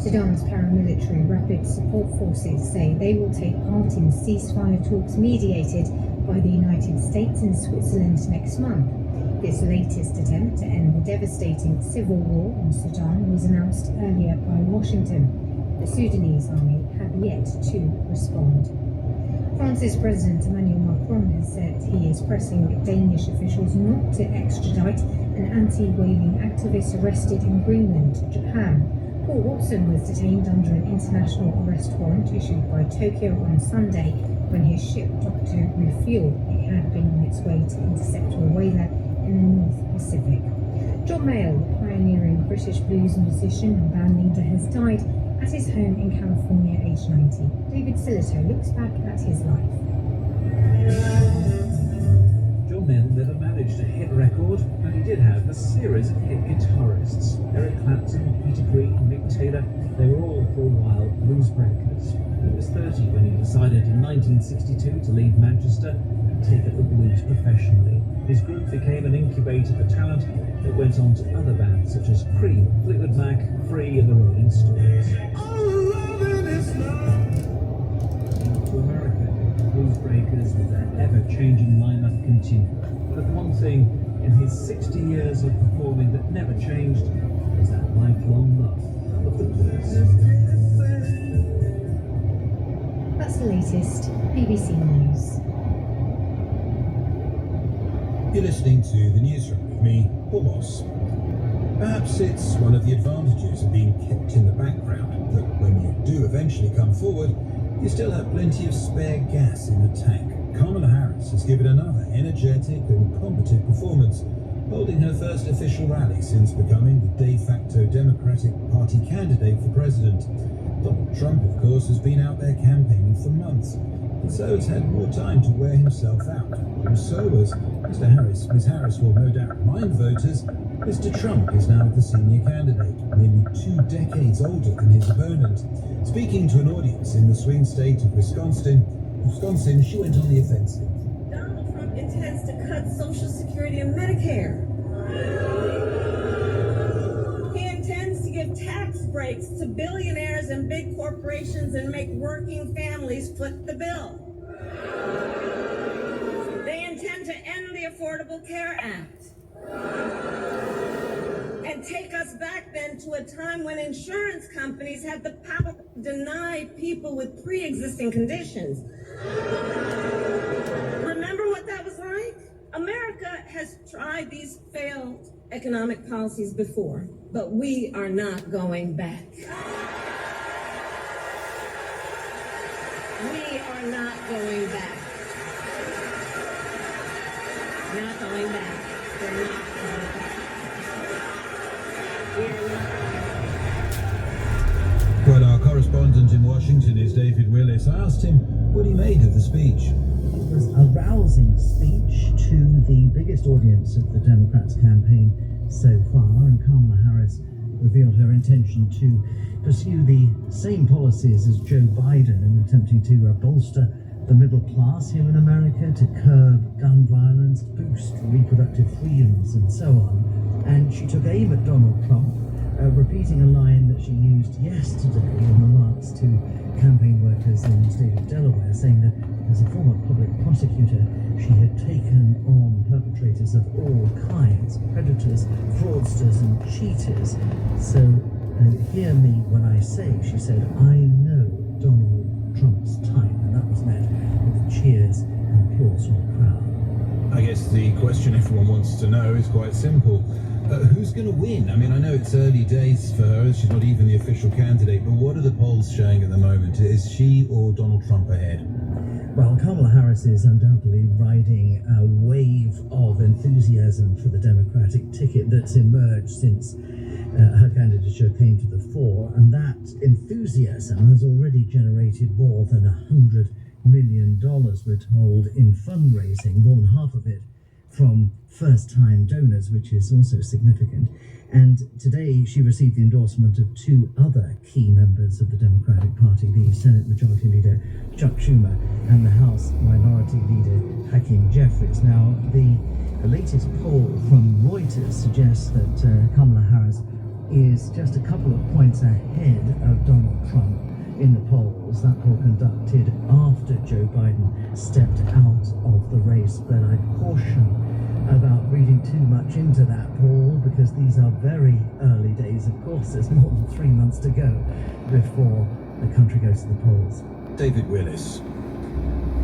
Sudan's paramilitary rapid support forces say they will take part in ceasefire talks mediated by the United States and Switzerland next month. This latest attempt to end the devastating civil war in Sudan was announced earlier by Washington. The Sudanese army have yet to respond. France's President Emmanuel Macron has said he is pressing Danish officials not to extradite an anti-whaling activist arrested in Greenland, Japan. Paul Watson was detained under an international arrest warrant issued by Tokyo on Sunday when his ship docked to refuel. It had been on its way to intercept a whaler in the North Pacific. John Mayall, the pioneering British blues musician and bandleader, has died at his home in California, aged 90. David Silito looks back at his life. John Mill never managed a hit record, but he did have a series of hit guitarists. Eric Clapton, Peter Green, Mick Taylor, they were all for a while blues breakers. He was 30 when he decided in 1962 to leave Manchester and take up the blues professionally. His group became an incubator for talent that went on to other bands such as Cream, Fleetwood Mac, Free and the Rolling Stones. To America, blues breakers with their ever-changing lineup continued. But one thing in his 60 years of performing that never changed was that lifelong love of the blues. That's the latest BBC News. You're listening to the newsroom with me, Paul Moss. Perhaps it's one of the advantages of being kept in the background that when you do eventually come forward, you still have plenty of spare gas in the tank. Kamala Harris has given another energetic and combative performance, holding her first official rally since becoming the de facto Democratic Party candidate for president. Donald Trump, of course, has been out there campaigning for months, and so has had more time to wear himself out. And so has Mr. Harris. Ms. Harris will no doubt remind voters Mr. Trump is now the senior candidate, nearly 2 decades older than his opponent. Speaking to an audience in the swing state of Wisconsin, she went on the offensive. Donald Trump intends to cut Social Security and Medicare. He intends to give tax breaks to billionaires and big corporations and make working families foot the bill. They intend to end the Affordable Care Act and take us back then to a time when insurance companies had the power to deny people with pre-existing conditions. Remember what that was like? America has tried these failed economic policies before, but we are not going back. We are not going back. Not going back. We're not going back. Well, our correspondent in Washington is David Willis. I asked him what he made of the speech. It was a rousing speech to the biggest audience of the Democrats' campaign so far, and Kamala Harris revealed her intention to pursue the same policies as Joe Biden in attempting to bolster the middle class here in America, to curb gun violence, boost reproductive freedoms, and so on. And she took aim at Donald Trump, repeating a line that she used yesterday in remarks to campaign workers in the state of Delaware, saying that as a former public prosecutor, she had taken on perpetrators of all kinds, predators, fraudsters, and cheaters. So hear me when I say, she said, I know Donald Trump's type, and that was met with cheers and applause from the crowd. I guess the question everyone wants to know is quite simple. Who's going to win? I mean, I know it's early days for her, she's not even the official candidate, but what are the polls showing at the moment? Is she or Donald Trump ahead? Well, Kamala Harris is undoubtedly riding a wave of enthusiasm for the Democratic ticket that's emerged since her candidature came to the fore, and that enthusiasm has already generated more than $100 million, we're told, in fundraising, more than half of it from first-time donors, which is also significant. And today she received the endorsement of 2 other key members of the Democratic Party, the Senate Majority Leader Chuck Schumer and the House Minority Leader Hakeem Jeffries. Now, the latest poll from Reuters suggests that Kamala Harris is just a couple of points ahead of Donald Trump in the polls. That poll conducted after Joe Biden stepped out of the race, but I'd caution about reading too much into that poll because these are very early days. Of course, there's more than 3 months to go before the country goes to the polls. David Willis.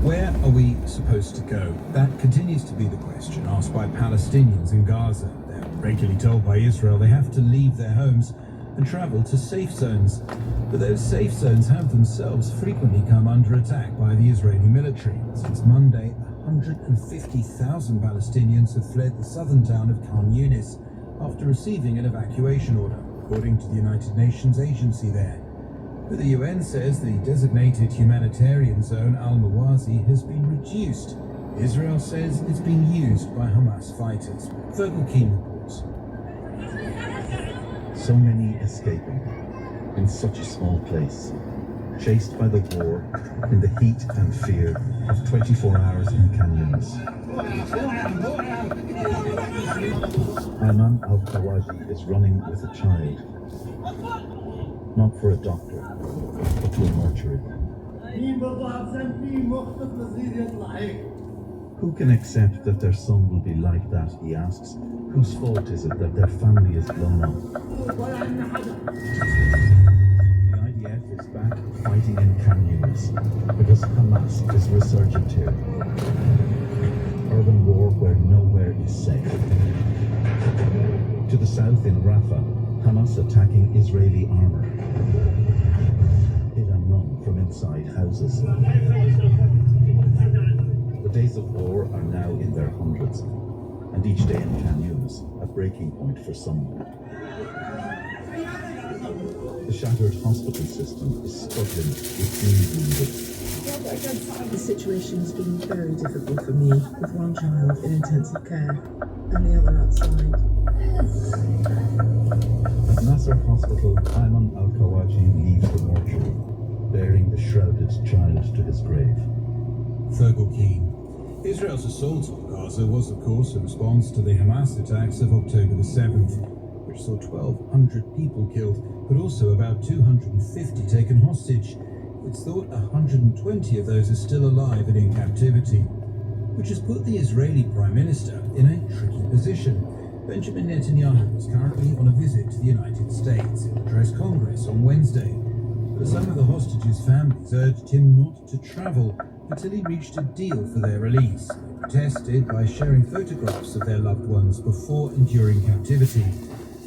Where are we supposed to go? That continues to be the question asked by Palestinians in Gaza. They're regularly told by Israel they have to leave their homes and travel to safe zones. But those safe zones have themselves frequently come under attack by the Israeli military. Since Monday, 150,000 Palestinians have fled the southern town of Khan Yunis after receiving an evacuation order, according to the United Nations agency there. But the UN says the designated humanitarian zone Al-Mawazi has been reduced Israel says it's being used by Hamas fighters. Fergal Keane reports. So many escaping in such a small place, chased by the war in the heat and fear of 24 hours in Khan Yunis. Ayman al-Khawaji is running with a child, not for a doctor, but to a mortuary. Who can accept that their son will be like that, he asks. Whose fault is it that their family is blown up? The IDF is back fighting in Khan Yunis because Hamas is resurgent here. Urban war where nowhere is safe. To the south in Rafah, Hamas attacking Israeli armor. Hit and run from inside houses. The days of war are now in their hundreds, and each day in Khan Yunis a breaking point for someone. The shattered hospital system is struggling with being wounded. The situation has been very difficult for me, with one child in intensive care and the other outside. At Nasser Hospital, Ayman al-Khawaji leaves the mortuary, bearing the shrouded child to his grave. Fergal Keane. Israel's assault on Gaza was, of course, a response to the Hamas attacks of October the 7th, which saw 1,200 people killed, but also about 250 taken hostage. It's thought 120 of those are still alive and in captivity, which has put the Israeli Prime Minister in a tricky position. Benjamin Netanyahu is currently on a visit to the United States. He'll address Congress on Wednesday. But some of the hostages' families urged him not to travel until he reached a deal for their release. They protested by sharing photographs of their loved ones before and during captivity.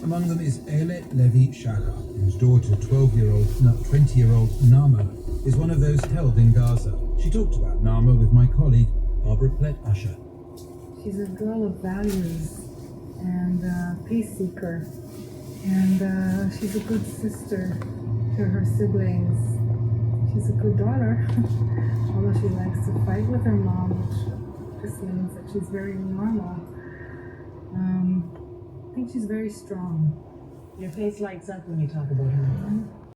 Among them is Eilet Levi Shaka, whose daughter, 20-year-old Naama, is one of those held in Gaza. She talked about Naama with my colleague, Barbara Plett-Usher. She's a girl of values and a peace seeker, and she's a good sister to her siblings. She's a good daughter, although she likes to fight with her mom, which just means that she's very normal. I think she's very strong. Your face lights up when you talk about her.